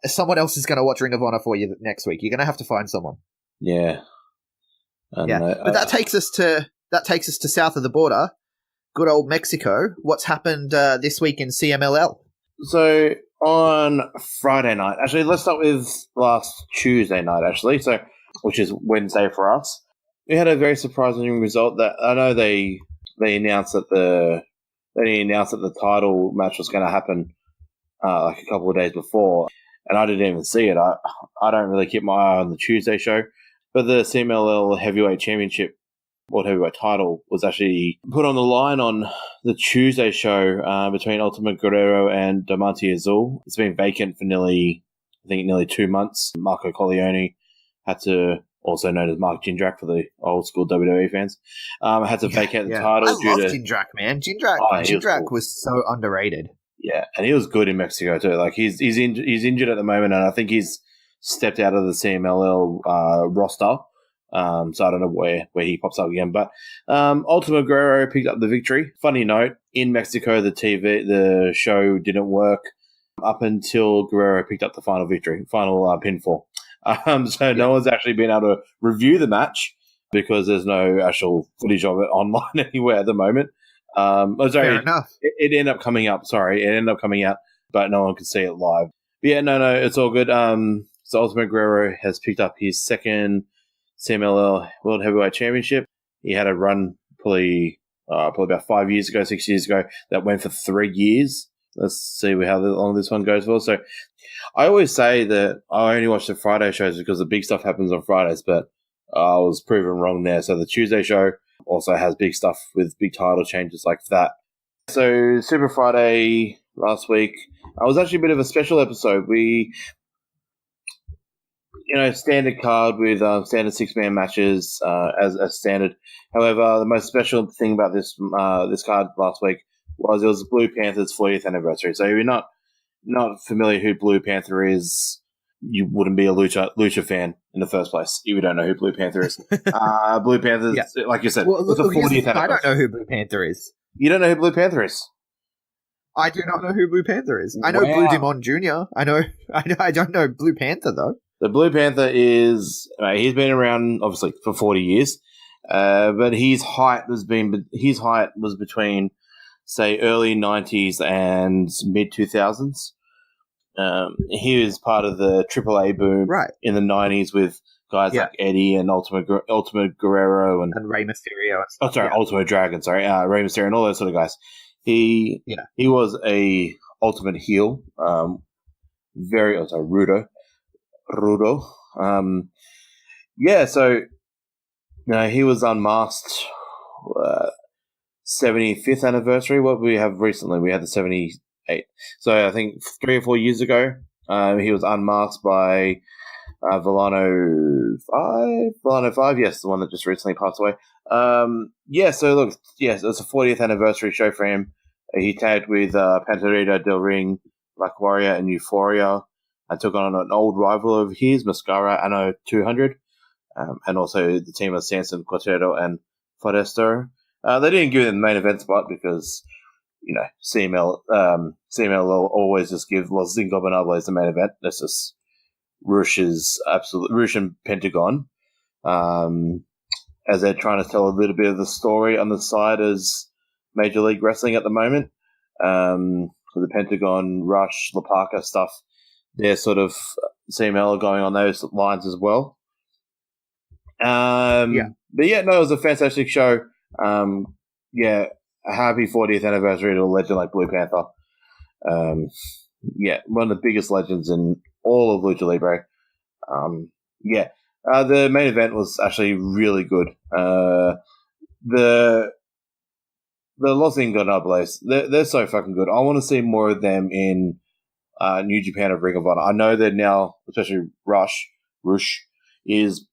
Someone else is going to watch Ring of Honor for you next week. You're going to have to find someone. Yeah. But that takes us to south of the border, good old Mexico. What's happened this week in CMLL? So on Friday night, actually, let's start with last Tuesday night, actually. So, which is Wednesday for us. We had a very surprising result. That I know they announced that the title match was going to happen like a couple of days before, and I didn't even see it. I don't really keep my eye on the Tuesday show, but the CMLL Heavyweight Championship World Heavyweight title was actually put on the line on the Tuesday show between Ultimate Guerrero and Diamante Azul. It's been vacant for nearly 2 months. Marco Corleone had to, also known as Mark Jindrak for the old school WWE fans, had to vacate the title. I love Jindrak, man. Jindrak was so underrated. Yeah, and he was good in Mexico too. Like he's injured at the moment, and I think he's stepped out of the CMLL roster. So I don't know where he pops up again. But Ultimate Guerrero picked up the victory. Funny note, in Mexico, the show didn't work up until Guerrero picked up the final pinfall. So no one's actually been able to review the match because there's no actual footage of it online anywhere at the moment. Fair enough. It ended up coming up. Sorry, it ended up coming out, but no one could see it live. But yeah, no, it's all good. So Ultimate Guerrero has picked up his second CMLL World Heavyweight Championship. He had a run probably about 6 years ago, that went for 3 years. Let's see how long this one goes for. So I always say that I only watch the Friday shows because the big stuff happens on Fridays, but I was proven wrong there. So the Tuesday show also has big stuff with big title changes like that. So Super Friday last week was actually a bit of a special episode. We standard card with standard 6-man matches as standard. However, the most special thing about this card last week was it was Blue Panther's 40th anniversary. So if you're not familiar who Blue Panther is, you wouldn't be a lucha fan in the first place if you don't know who Blue Panther is. Blue Panther, like you said, it's the 40th anniversary. I don't know who Blue Panther is. You don't know who Blue Panther is? I do not know who Blue Panther is. I know Blue Demon Jr. I don't know Blue Panther though. The Blue Panther is he's been around obviously for 40 years, but his height was between say early 90s and mid 2000s. He was part of the AAA boom in the 90s with guys like Eddie and Ultimate Guerrero and Rey Mysterio. Ultimate Dragon. Rey Mysterio and all those sort of guys. He was a ultimate heel. Rudo. So he was unmasked 75th anniversary. What we have recently, we had the 78. So I think 3 or 4 years ago, he was unmasked by Villano 5, yes, the one that just recently passed away. So look, yes, it's a 40th anniversary show for him. He tagged with Panterita Del Ring, Black Warrior, and Euphoria, and took on an old rival of his, Mascara Anno 200, and also the team of Sanson, Quarteto, and Fodesto. They didn't give them the main event spot because, CML always just give Los Ingobernables the main event. That's just Rush and Pentagon, as they're trying to tell a little bit of the story on the side as Major League Wrestling at the moment. The Pentagon, Rush, La Parka stuff, they're sort of CML going on those lines as well. But it was a fantastic show. A happy 40th anniversary to a legend like Blue Panther. One of the biggest legends in all of Lucha Libre. The main event was actually really good. the Los Ingobernables, they're so fucking good. I want to see more of them in New Japan of Ring of Honor. I know that now, especially Rush is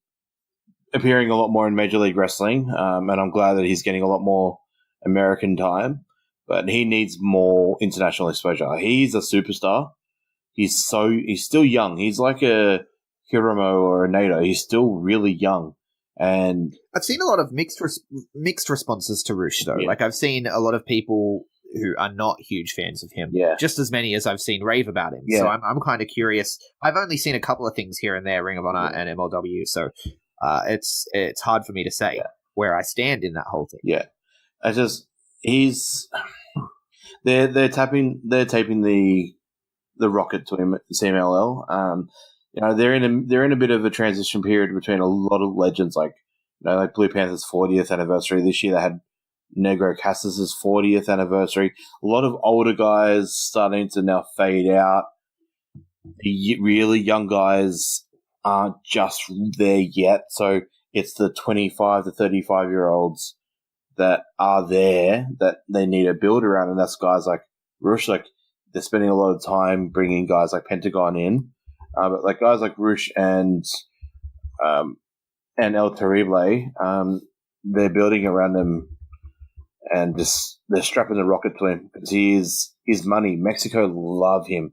appearing a lot more in Major League Wrestling, and I'm glad that he's getting a lot more American time, but he needs more international exposure. He's a superstar. He's still young. He's like a Hiromu or a Naito. He's still really young. And I've seen a lot of mixed responses to Rush, though. Like, I've seen a lot of people who are not huge fans of him. Yeah. Just as many as I've seen rave about him. Yeah. So I'm kind of curious. I've only seen a couple of things here and there, Ring of Honor and MLW, so it's hard for me to say where I stand in that whole thing. Yeah. They're taping the rocket to him at CMLL. They're in a bit of a transition period between a lot of legends, like Blue Panther's 40th anniversary this year. They had Negro Cassis' 40th anniversary. A lot of older guys starting to now fade out. The really young guys aren't just there yet, so it's the 25 to 35-year-olds that are there that they need to build around, and that's guys like Rush. Like, they're spending a lot of time bringing guys like Pentagon in, but like guys like Rush and El Terrible, they're building around them, and they're strapping the rocket to him because he's money. Mexico love him.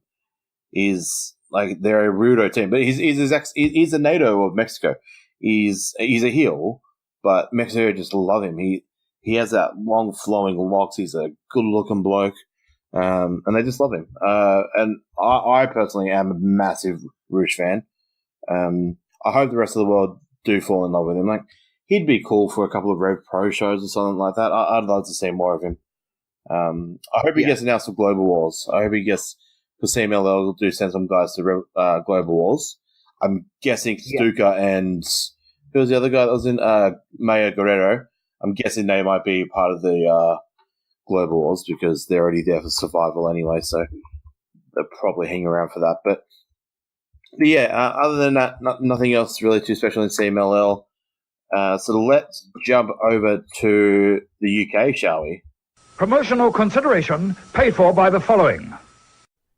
They're a rudo team, but he's a NATO of Mexico. He's a heel, but Mexico just love him. He has that long flowing locks. He's a good looking bloke, and they just love him. And I personally am a massive Rush fan. I hope the rest of the world do fall in love with him. Like, he'd be cool for a couple of RevPro shows or something like that. I'd love to see more of him. I hope he gets announced for Global Wars. I hope he gets, for CMLL, do send some guys to Global Wars. I'm guessing Stuka and who was the other guy that was in Maya Guerrero? I'm guessing they might be part of the Global Wars because they're already there for survival anyway, so they'll probably hang around for that. But other than that, nothing else really too special in CMLL. So let's jump over to the UK, shall we? Promotional consideration paid for by the following.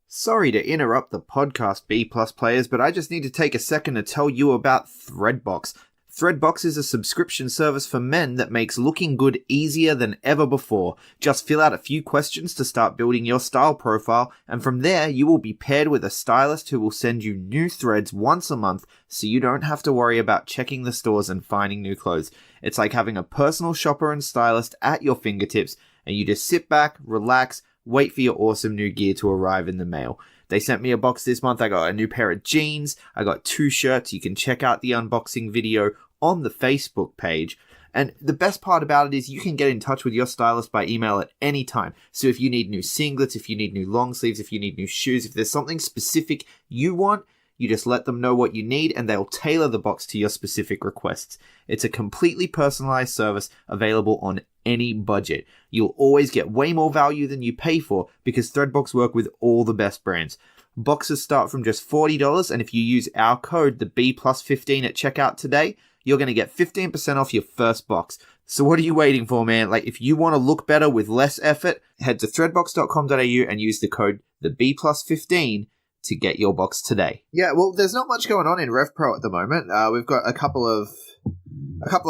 Sorry to interrupt the podcast, B+ players, but I just need to take a second to tell you about Threadbox. Threadbox is a subscription service for men that makes looking good easier than ever before. Just fill out a few questions to start building your style profile, and from there you will be paired with a stylist who will send you new threads once a month, so you don't have to worry about checking the stores and finding new clothes. It's like having a personal shopper and stylist at your fingertips, and you just sit back, relax, wait for your awesome new gear to arrive in the mail. They sent me a box this month. I got a new pair of jeans. I got 2 shirts. You can check out the unboxing video on the Facebook page. And the best part about it is you can get in touch with your stylist by email at any time. So if you need new singlets, if you need new long sleeves, if you need new shoes, if there's something specific you want, you just let them know what you need and they'll tailor the box to your specific requests. It's a completely personalized service available on any budget. You'll always get way more value than you pay for because Threadbox work with all the best brands. Boxes start from just $40, and if you use our code, the B+15 at checkout today, you're going to get 15% off your first box. So what are you waiting for, man? Like, if you want to look better with less effort, head to threadbox.com.au and use the code the B+15 to get your box today. Yeah, well, there's not much going on in RevPro at the moment. We've got a couple of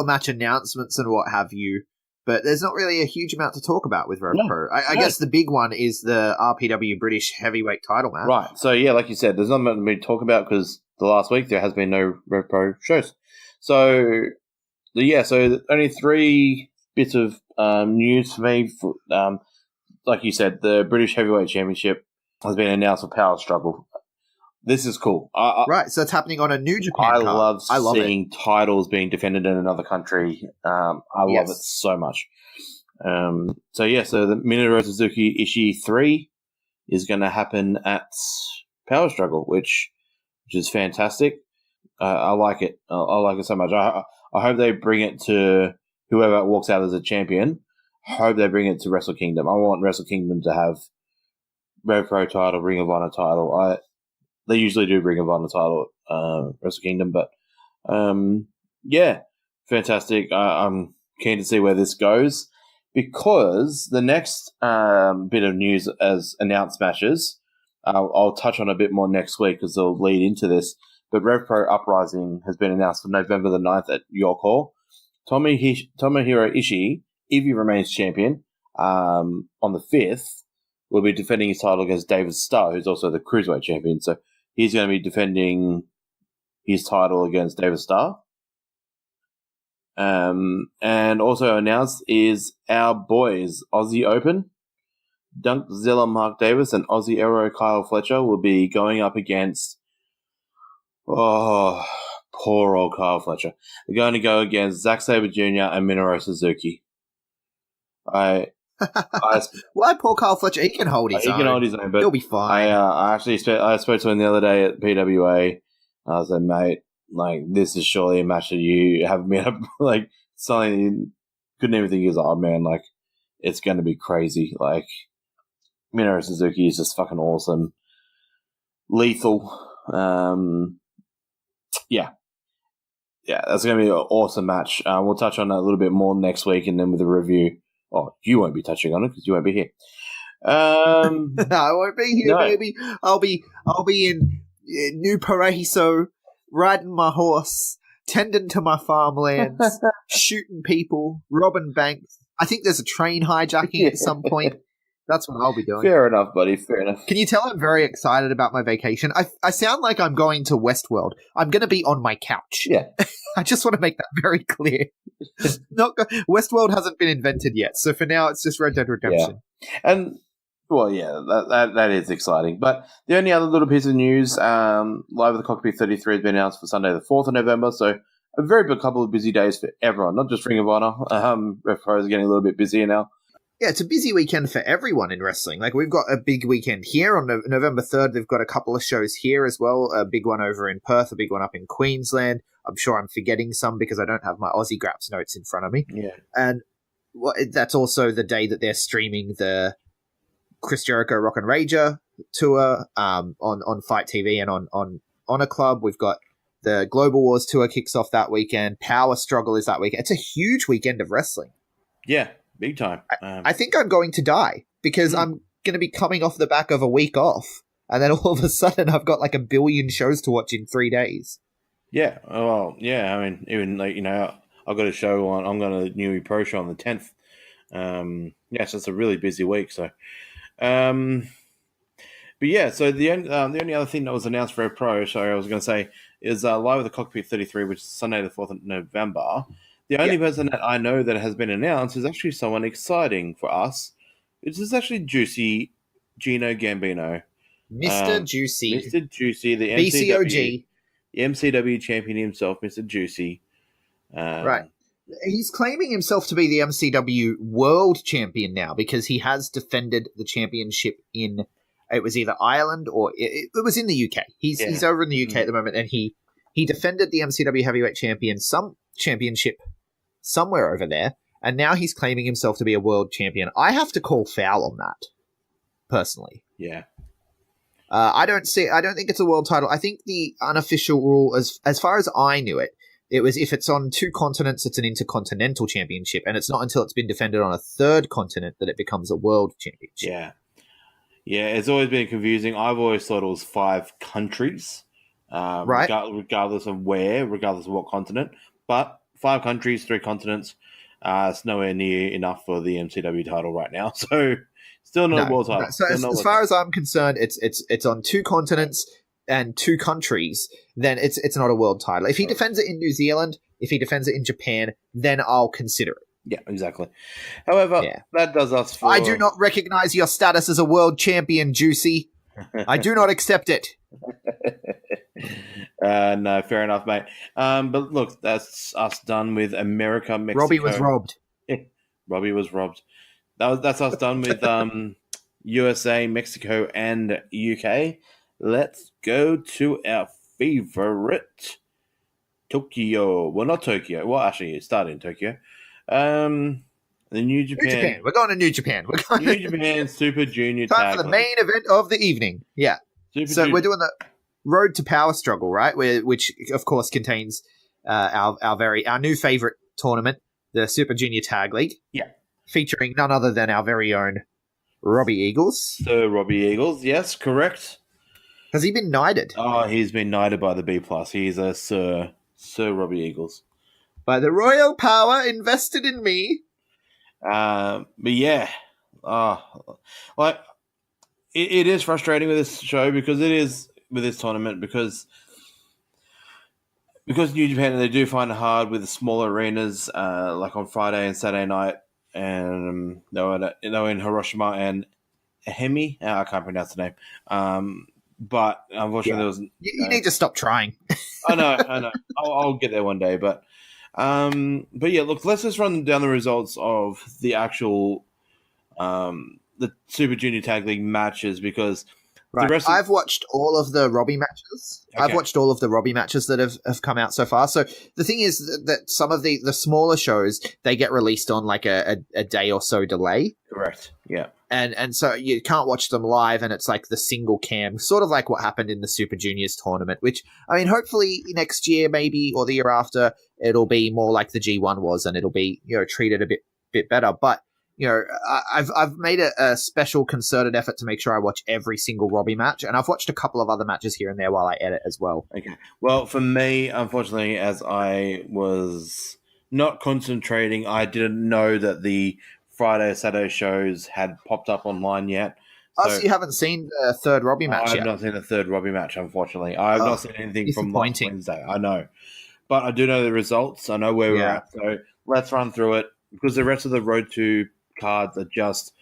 match announcements and what have you, but there's not really a huge amount to talk about with RevPro. I guess the big one is the RPW British Heavyweight title match. Right. So, yeah, like you said, there's not much to talk about because the last week there has been no RevPro shows. So, only 3 bits of news for me. Like you said, the British Heavyweight Championship has been announced for Power Struggle. This is cool. Right, so it's happening on a New Japan card. I love seeing titles being defended in another country. I love it so much. So the Minoru Suzuki Ishii 3 is going to happen at Power Struggle, which is fantastic. I like it. I like it so much. I hope they bring it to whoever walks out as a champion. I hope they bring it to Wrestle Kingdom. I want Wrestle Kingdom to have RevPro title, Ring of Honor title. They usually do Ring of Honor title, Wrestle Kingdom, but fantastic. I'm keen to see where this goes, because the next bit of news as announced matches, I'll touch on a bit more next week because they'll lead into this. But RevPro Uprising has been announced for November the 9th at York Hall. Tomohiro Ishii, if he remains champion, on the 5th, will be defending his title against David Starr, who's also the Cruiserweight champion. So he's going to be defending his title against David Starr. And also announced is our boys, Aussie Open. Dunkzilla Mark Davis and Aussie Aero Kyle Fletcher will be going up against... Oh, poor old Kyle Fletcher. They're going to go against Zack Sabre Jr. and Minoru Suzuki. Why poor Kyle Fletcher? He can hold his own. He can hold his own, but he'll be fine. I spoke to him the other day at PWA. I was like, mate, like, this is surely a match that you have me up, like, something you couldn't even think. He was like, oh man, like, it's going to be crazy. Like, Minoru Suzuki is just fucking awesome. Lethal. Yeah, that's going to be an awesome match. We'll touch on that a little bit more next week, and then with a review. Oh, you won't be touching on it because you won't be here. No, I won't be here, baby. I'll be in New Paraiso, riding my horse, tending to my farmlands, shooting people, robbing banks. I think there's a train hijacking at some point. That's what I'll be doing. Fair enough, buddy. Fair enough. Can you tell I'm very excited about my vacation? I sound like I'm going to Westworld. I'm going to be on my couch. Yeah. I just want to make that very clear. Westworld hasn't been invented yet, so for now it's just Red Dead Redemption. Yeah. And, well, yeah, that is exciting. But the only other little piece of news, Live at the Cockpit 33 has been announced for Sunday the 4th of November, so a very big couple of busy days for everyone, not just Ring of Honor. RevPro is getting a little bit busier now. Yeah, it's a busy weekend for everyone in wrestling. Like, we've got a big weekend here on November 3rd. They've got a couple of shows here as well. A big one over in Perth, a big one up in Queensland. I'm sure I'm forgetting some because I don't have my Aussie Graps notes in front of me. Yeah. And that's also the day that they're streaming the Chris Jericho Rock and Rager tour on Fight TV and on Honor Club. We've got the Global Wars tour kicks off that weekend. Power Struggle is that weekend. It's a huge weekend of wrestling. Yeah. Big time. I think I'm going to die because I'm going to be coming off the back of a week off, and then all of a sudden I've got like 1 billion shows to watch in 3 days. Yeah. Well, yeah. I mean, even like, you know, I've got a show on. I'm going to New Pro show on the 10th. Yeah, so it's a really busy week. So, but yeah. So the only other thing that was announced for RevPro, sorry, I was going to say, is Live at the Cockpit 33, which is Sunday the 4th of November. The only person that I know that has been announced is actually someone exciting for us. This is actually Juicy Gino Gambino. Mr. Juicy. Mr. Juicy, the BCOG. The MCW champion himself, Mr. Juicy. Right. He's claiming himself to be the MCW world champion now because he has defended the championship in, it was either Ireland or it was in the UK. He's over in the UK at the moment, and he defended the MCW heavyweight championship somewhere over there, and now he's claiming himself to be a world champion. I have to call foul on that, personally. Yeah. I don't think it's a world title. I think the unofficial rule, as far as I knew it, it was if it's on 2 continents, it's an intercontinental championship, and it's not until it's been defended on a 3rd continent that it becomes a world championship. Yeah. Yeah, it's always been confusing. I've always thought it was 5 countries, right? Regardless of where, regardless of what continent. But 5 countries, 3 continents. It's nowhere near enough for the MCW title right now. So still not a world title. No. So as far as I'm concerned, it's on 2 continents and 2 countries. Then it's not a world title. If he defends it in New Zealand, if he defends it in Japan, then I'll consider it. Yeah, exactly. However, that does us for... I do not recognize your status as a world champion, Juicy. I do not accept it. No, fair enough, mate. But look, that's us done with America, Mexico. Robbie was robbed. Robbie was robbed. That's us done with USA, Mexico, and UK. Let's go to our favorite Tokyo. Well, not Tokyo. Well, actually, it started in Tokyo. The New Japan. We're going to New Japan. We're going New Japan Super Junior Time Tag for the main event of the evening. Yeah. We're doing the Road to Power Struggle, right? Which of course contains our new favorite tournament, the Super Junior Tag League. Yeah. Featuring none other than our very own Robbie Eagles. Sir Robbie Eagles, yes, correct. Has he been knighted? Oh, he's been knighted by the B+. He's a Sir Robbie Eagles. By the royal power invested in me. But yeah, like it is frustrating with this show because it is with this tournament because New Japan, they do find it hard with the smaller arenas, like on Friday and Saturday night, and they were in Hiroshima and Ehime. I can't pronounce the name. But unfortunately, there was. You need to stop trying. I know. I'll get there one day, but yeah. Look, let's just run down the results of the actual the Super Junior Tag League matches because. Right. I've watched all of the Robbie matches. Okay. I've watched all of the Robbie matches that have come out so far. So the thing is that some of the smaller shows, they get released on like a day or so delay. Correct. Yeah. And so you can't watch them live, and it's like the single cam, sort of like what happened in the Super Juniors tournament, which, I mean, hopefully next year maybe, or the year after, it'll be more like the G1 was, and it'll be, treated a bit better. But I've made a special concerted effort to make sure I watch every single Robbie match, and I've watched a couple of other matches here and there while I edit as well. Okay. Well, for me, unfortunately, as I was not concentrating, I didn't know that the Friday, Saturday shows had popped up online yet. So you haven't seen the third Robbie match yet? I have not seen the third Robbie match, unfortunately. I have not seen anything from last Wednesday. I know. But I do know the results. I know where we're at. So let's run through it because the rest of the Road to cards are just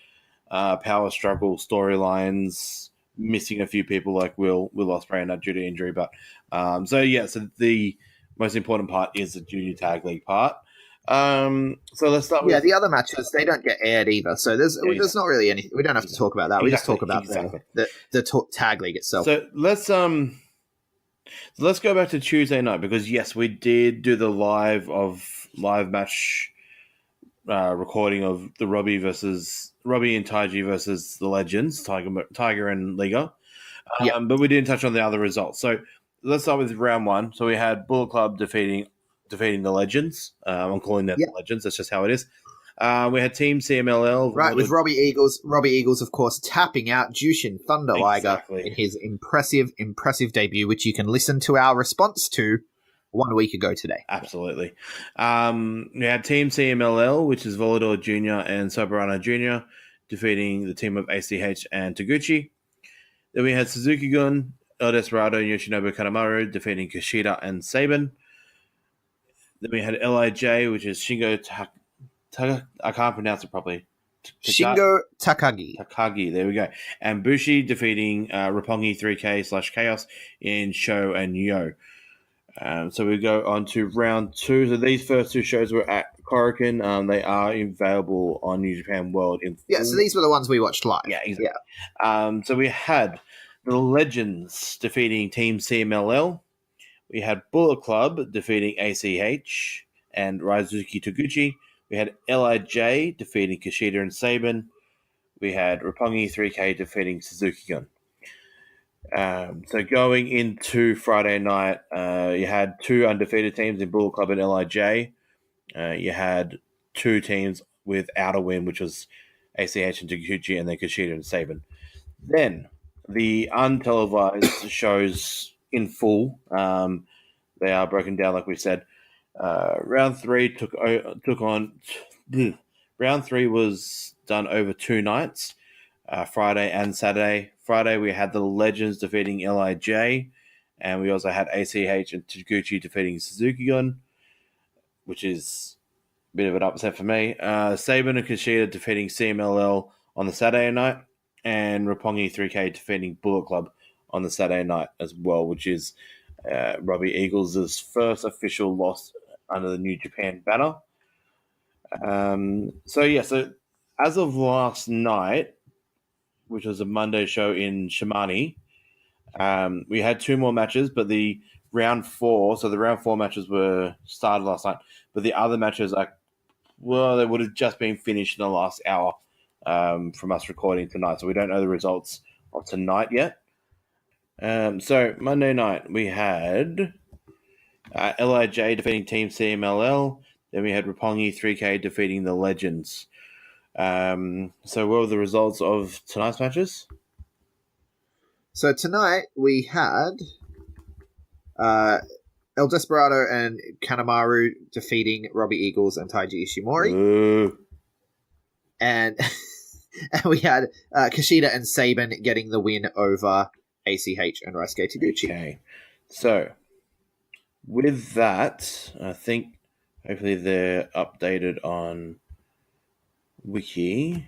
power struggle storylines, missing a few people like Will Ospreay and that due to injury. But so the most important part is the Junior Tag League part. So let's start with the other matches. They don't get aired either, so there's not really anything. We don't have to talk about that. We just talk about the tag league itself. So let's go back to Tuesday night because yes, we did do the live match. Recording of the Robbie and Taiji versus the Legends, Tiger and Liga. But we didn't touch on the other results. So let's start with round one. So we had Bullet Club defeating the Legends. I'm calling them the Legends. That's just how it is. We had Team CMLL. Right, with Robbie Eagles. Robbie Eagles, of course, tapping out Jushin Thunder Liger in his impressive debut, which you can listen to our response to 1 week ago today. Absolutely. We had Team CMLL, which is Volador Jr. and Soberano Jr., defeating the team of ACH and Taguchi. Then we had Suzuki-gun, El Desperado, and Yoshinobu Kanemaru, defeating Kushida and Saban. Then we had LIJ, which is Shingo I can't pronounce it properly. Shingo Takagi. Takagi, there we go. And Bushi defeating Roppongi 3K / Chaos in Sho and Yo. So we go on to round two. So these first two shows were at Korakuen. They are available on New Japan World. So these were the ones we watched live. Yeah, exactly. Yeah. So we had the Legends defeating Team CMLL. We had Bullet Club defeating ACH and Raizuki Taguchi. We had LIJ defeating Kushida and Saban. We had Roppongi 3K defeating Suzuki-gun. So going into Friday night, you had two undefeated teams in Bullet Club and LIJ. You had two teams without a win, which was ACH and Taguchi, and then Kushida and Saban. Then the untelevised shows in full. They are broken down, like we said. Round three Round three was done over 2 nights, Friday and Saturday. Friday, we had the Legends defeating LIJ, and we also had ACH and Taguchi defeating Suzuki-gun, which is a bit of an upset for me. Saban and Kushida defeating CMLL on the Saturday night, and Roppongi 3K defeating Bullet Club on the Saturday night as well, which is Robbie Eagles' first official loss under the New Japan banner. So as of last night, which was a Monday show in Shimane, we had 2 more matches, but the round 4 matches were started last night, but the other matches they would have just been finished in the last hour from us recording tonight, so we don't know the results of tonight yet. So Monday night we had LIJ defeating Team CMLL. Then we had Roppongi 3K defeating the Legends. So what were the results of tonight's matches? So tonight we had El Desperado and Kanemaru defeating Robbie Eagles and Taiji Ishimori. Ooh. And we had Kushida and Saban getting the win over ACH and Ryusuke Taguchi. Okay. So, with that, I think hopefully they're updated on Wiki.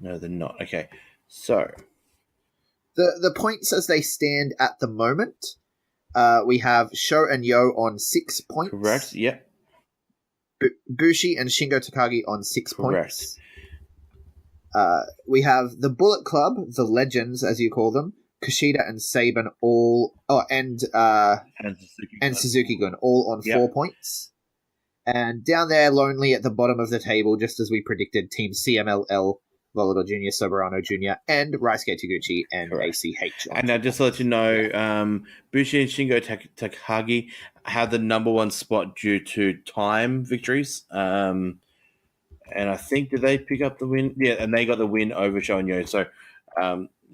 No, they're not. Okay. So, The points as they stand at the moment, we have Sho and Yo on 6 points. correct. Yep. Bushi and Shingo Takagi on 6 Correct. points. We have the Bullet Club, the Legends, as you call them, Kushida and Saban and Suzuki Gun all on 4 points. And down there, lonely at the bottom of the table, just as we predicted, Team CMLL, Volador Jr., Soberano Jr., and Ryusuke Taguchi and ACH. And now, just to let you know, Bushi and Shingo Takagi had the number one spot due to time victories. And I think, did they pick up the win? Yeah, and they got the win over Sho and Yo. So,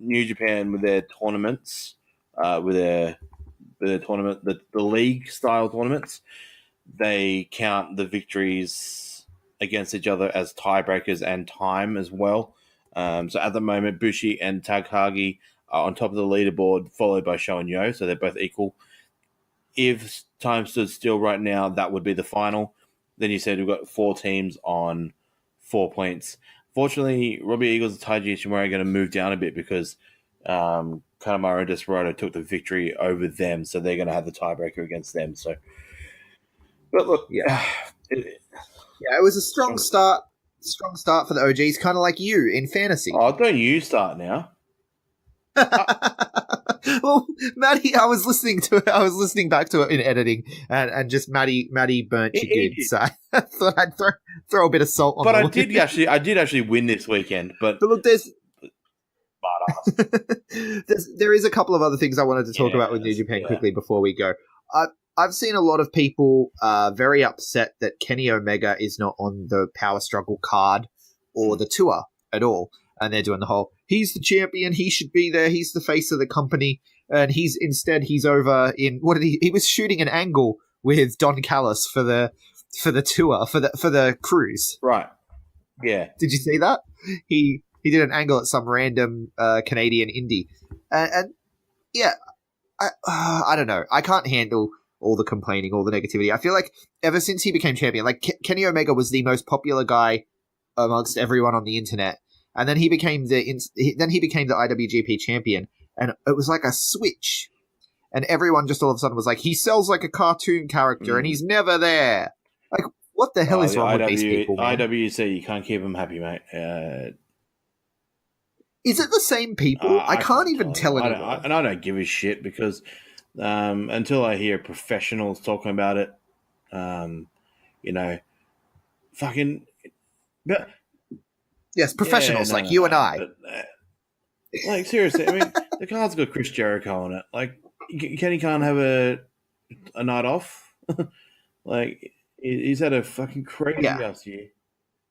New Japan with their tournaments, with their tournament, the league style tournaments, they count the victories against each other as tiebreakers and time as well. So at the moment, Bushi and Takagi are on top of the leaderboard, followed by Sho and Yo, so they're both equal. If time stood still right now, that would be the final. Then you said we've got 4 teams on 4 points. Fortunately, Robbie Eagles and Taiji Ishimori are going to move down a bit because Kanemaru and Desperado took the victory over them, so they're going to have the tiebreaker against them. So, but look, it was a strong start. Strong start for the OGs, kind of like you in fantasy. Oh, don't you start now? Well, Maddie, I was listening back to it in editing, and just Maddie burnt you good. So I thought I'd throw a bit of salt on. But I did actually win this weekend. But look, there is a couple of other things I wanted to talk about with New Japan quickly before we go. I've seen a lot of people very upset that Kenny Omega is not on the Power Struggle card or the tour at all. And they're doing the whole, he's the champion, he should be there, he's the face of the company. And he's over in, he was shooting an angle with Don Callis for the tour, for the cruise. Right. Yeah. Did you see that? He did an angle at some random Canadian indie. And yeah, I don't know. I can't handle all the complaining, all the negativity. I feel like ever since he became champion, like Kenny Omega was the most popular guy amongst everyone on the internet, and then he became the IWGP champion, and it was like a switch, and everyone just all of a sudden was like, he sells like a cartoon character, and he's never there. Like, what the hell is wrong with these people? Man? IWC, you can't keep them happy, mate. Is it the same people? I can't even tell anymore. And I don't give a shit because until I hear professionals talking about it, fucking. But, yes, professionals like you and I. But, like, seriously, I mean, the card's got Chris Jericho on it. Like, Kenny can't have a night off. Like, he's had a fucking crazy last year.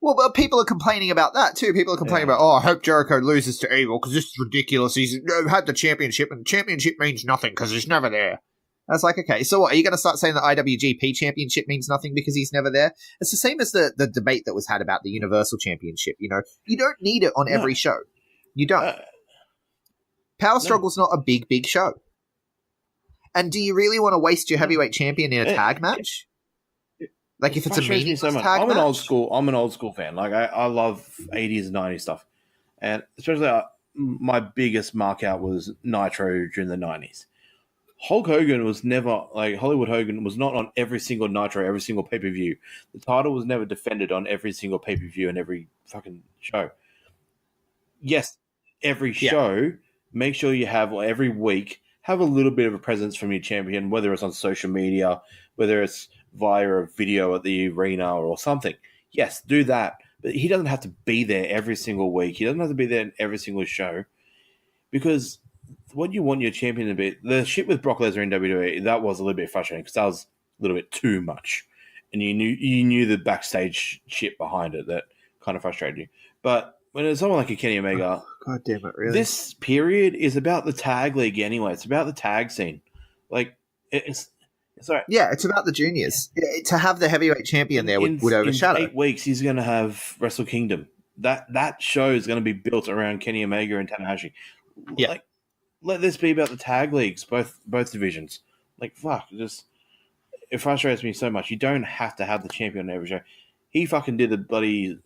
Well, but people are complaining about that too. People are complaining about, I hope Jericho loses to Evil because this is ridiculous. He's had the championship, and the championship means nothing because he's never there. I was like, okay, so what? Are you going to start saying the IWGP championship means nothing because he's never there? It's the same as the debate that was had about the Universal Championship. You know, you don't need it on every show. You don't. Power Struggle's not a big show. And do you really want to waste your heavyweight champion in a tag match? Like, if it's a meaningless tag match? I'm an old school fan. Like, I love 80s and 90s stuff. And especially my biggest mark out was Nitro during the 90s. Hulk Hogan was never, like, Hollywood Hogan was not on every single Nitro, every single pay-per-view. The title was never defended on every single pay-per-view and every fucking show. Yes, every show, make sure you have, every week, have a little bit of a presence from your champion, whether it's on social media, whether it's via a video at the arena or something. Yes, do that. But he doesn't have to be there every single week. He doesn't have to be there in every single show. Because what you want your champion to be, the shit with Brock Lesnar in WWE, that was a little bit frustrating because that was little bit too much, and you knew the backstage shit behind it that kind of frustrated you. But when it's someone like a Kenny Omega, God damn it, really? this period is about the tag league anyway. It's about the tag scene. Like it's all right. Yeah, it's about the juniors. To have the heavyweight champion there would overshadow. In 8 weeks, he's going to have Wrestle Kingdom. That show is going to be built around Kenny Omega and Tanahashi. Yeah. Like, let this be about the tag leagues, both divisions. Like, fuck, it frustrates me so much. You don't have to have the champion on every show. He fucking did the bloody...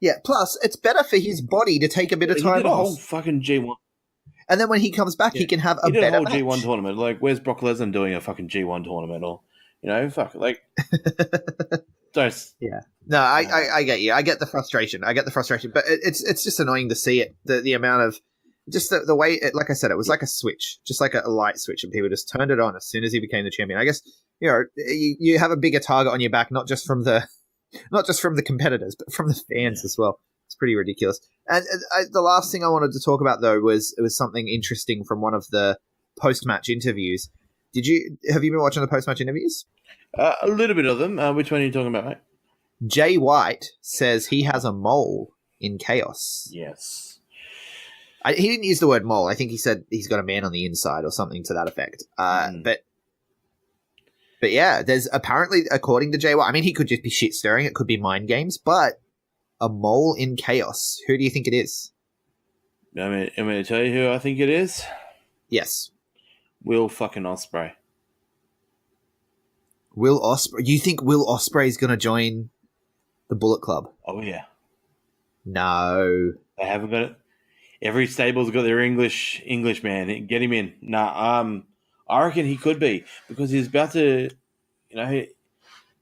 Yeah, plus, it's better for his body to take a bit of time He did a whole off. fucking G1. And then when he comes back, he can have a He did better a whole match. G1 tournament. Like, where's Brock Lesnar doing a fucking G1 tournament? Or, fuck, like... don't... Yeah. No, I get you. I get the frustration. But it's just annoying to see it. The amount of... Just the way... like I said, it was like a switch. Just like a light switch. And people just turned it on as soon as he became the champion. I guess, you have a bigger target on your back, not just from the competitors, but from the fans as well. It's pretty ridiculous. And the last thing I wanted to talk about, though, was something interesting from one of the post-match interviews. Have you been watching the post-match interviews? A little bit of them. Which one are you talking about, mate? Jay White says he has a mole in Chaos. Yes. He didn't use the word mole. I think he said he's got a man on the inside or something to that effect. But yeah, there's apparently, according to Jay White, I mean, he could just be shit stirring. It could be mind games, but a mole in Chaos. Who do you think it is? I'm going to tell you who I think it is. Yes. Will fucking Ospreay. Will Ospreay? You think Will Ospreay is going to join the Bullet Club? Oh, yeah. No. They haven't got it. Every stable's got their English man. Get him in. Nah, I reckon he could be, because he's about to,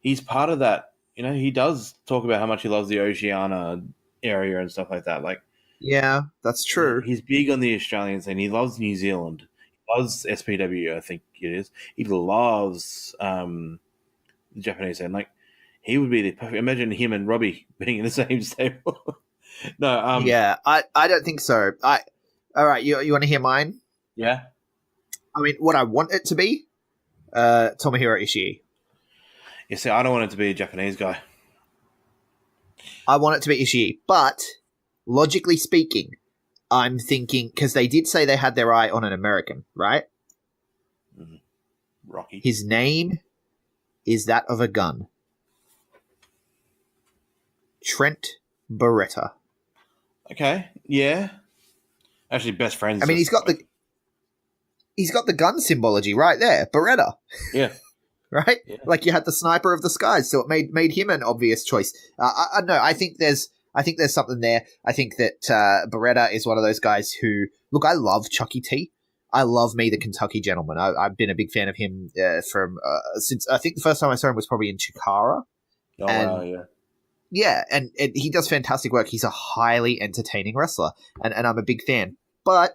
he's part of that. He does talk about how much he loves the Oceania area and stuff like that. Like, yeah, that's true. He's big on the Australian scene. He loves New Zealand. He loves SPW, I think it is. He loves the Japanese scene. Like, he would be the perfect. Imagine him and Robbie being in the same stable. No, yeah, I don't think so. All right, you want to hear mine? Yeah. I mean, what I want it to be, Tomohiro Ishii. You see, I don't want it to be a Japanese guy. I want it to be Ishii, but logically speaking, I'm thinking, because they did say they had their eye on an American, right? Mm-hmm. Rocky. His name is that of a gun. Trent Beretta. Okay, yeah. Actually, best friends. I mean, he's got the gun symbology right there, Beretta. Yeah. Right? Yeah. Like you had the sniper of the skies, so it made him an obvious choice. No, I think there's something there. I think that Beretta is one of those guys who, look, I love Chucky T. I love me the Kentucky Gentleman. I've been a big fan of him from since I think the first time I saw him was probably in Chikara. Oh, wow, yeah. Yeah, and he does fantastic work. He's a highly entertaining wrestler, and I'm a big fan. But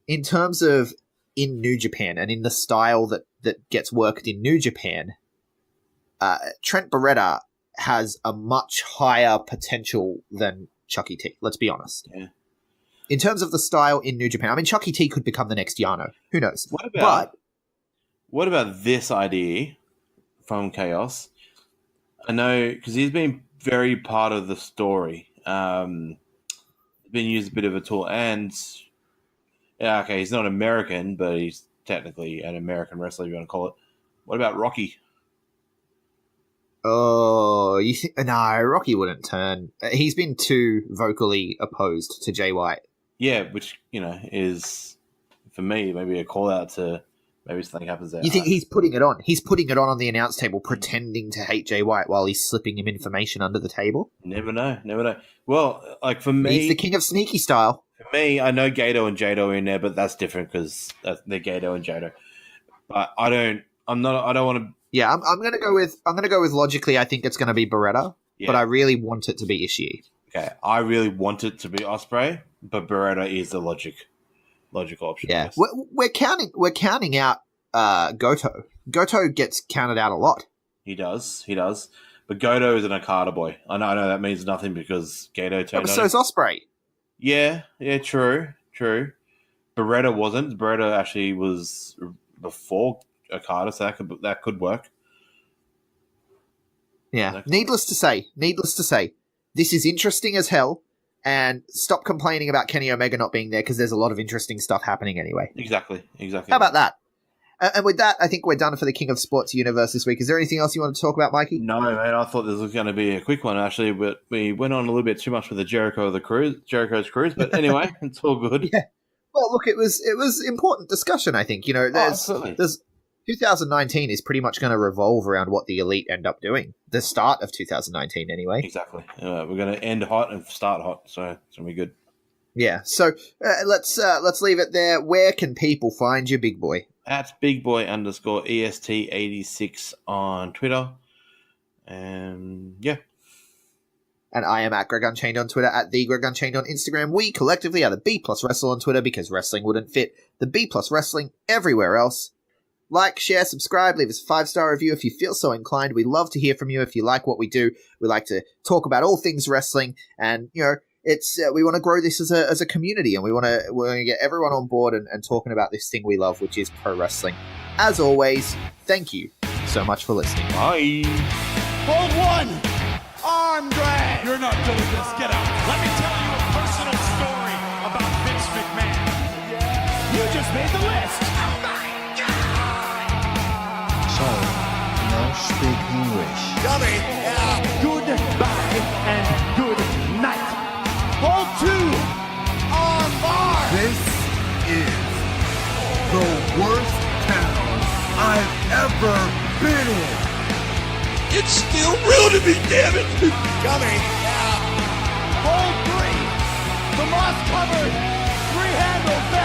in terms of in New Japan and in the style that gets worked in New Japan, Trent Beretta has a much higher potential than Chucky T. Let's be honest. Yeah. In terms of the style in New Japan, I mean, Chucky T could become the next Yano. Who knows? What about this idea from Chaos? I know, because he's been very part of the story. Been used a bit of a tool, and yeah, okay, he's not American, but he's technically an American wrestler, if you want to call it. What about Rocky? Oh, you think? No, Rocky wouldn't turn. He's been too vocally opposed to Jay White. Yeah, which is for me maybe a call out to maybe something happens there. You think he's putting it on? He's putting it on the announce table, pretending to hate Jay White while he's slipping him information under the table. Never know. Well, like for me, he's the king of sneaky style. For me, I know Gato and Jado are in there, but that's different because they're Gato and Jado. But I don't want to. Yeah, I'm gonna go with logically. I think it's gonna be Beretta, but I really want it to be Ishii. Okay, I really want it to be Ospreay, but Beretta is the logical option. Yeah, we're counting out Goto. Goto gets counted out a lot. He does. But Goto is an Okada boy. I know that means nothing because Gato turned on. So is Ospreay. Yeah, true. Beretta wasn't. Beretta actually was before Okada, so that could work. Yeah. Exactly. Needless to say, this is interesting as hell. And stop complaining about Kenny Omega not being there because there's a lot of interesting stuff happening anyway. Exactly. How about that? And with that, I think we're done for the King of Sports universe this week. Is there anything else you want to talk about, Mikey? No, mate. I thought this was going to be a quick one, actually, but we went on a little bit too much with the Jericho's cruise. But anyway, it's all good. Yeah. Well, look, it was important discussion. I think there's 2019 is pretty much going to revolve around what the Elite end up doing. The start of 2019, anyway. Exactly. We're going to end hot and start hot, so it's going to be good. Yeah. So let's leave it there. Where can people find you, big boy? At BigBoy_EST86 on Twitter. And yeah. And I am at GregUnchained on Twitter, at the GregUnchained on Instagram. We collectively are the B+ Wrestle on Twitter because wrestling wouldn't fit the B+ Wrestling everywhere else. Like, share, subscribe, leave us a 5-star review if you feel so inclined. We love to hear from you if you like what we do. We like to talk about all things wrestling, and it's we want to grow this as a community, and we want to get everyone on board and talking about this thing we love, which is pro wrestling. As always, thank you so much for listening. Bye. Hold one. Arm drag. You're not doing this. Get out. Let me tell you a personal story about Vince McMahon. You just made the list. Sorry, no speak English. Dummy. Goodbye and good night. Hold two. Arm bar. This is the worst town I've ever been in. It's still real to me, damn it. Dummy. Hold three. The moss covered. Three-handle.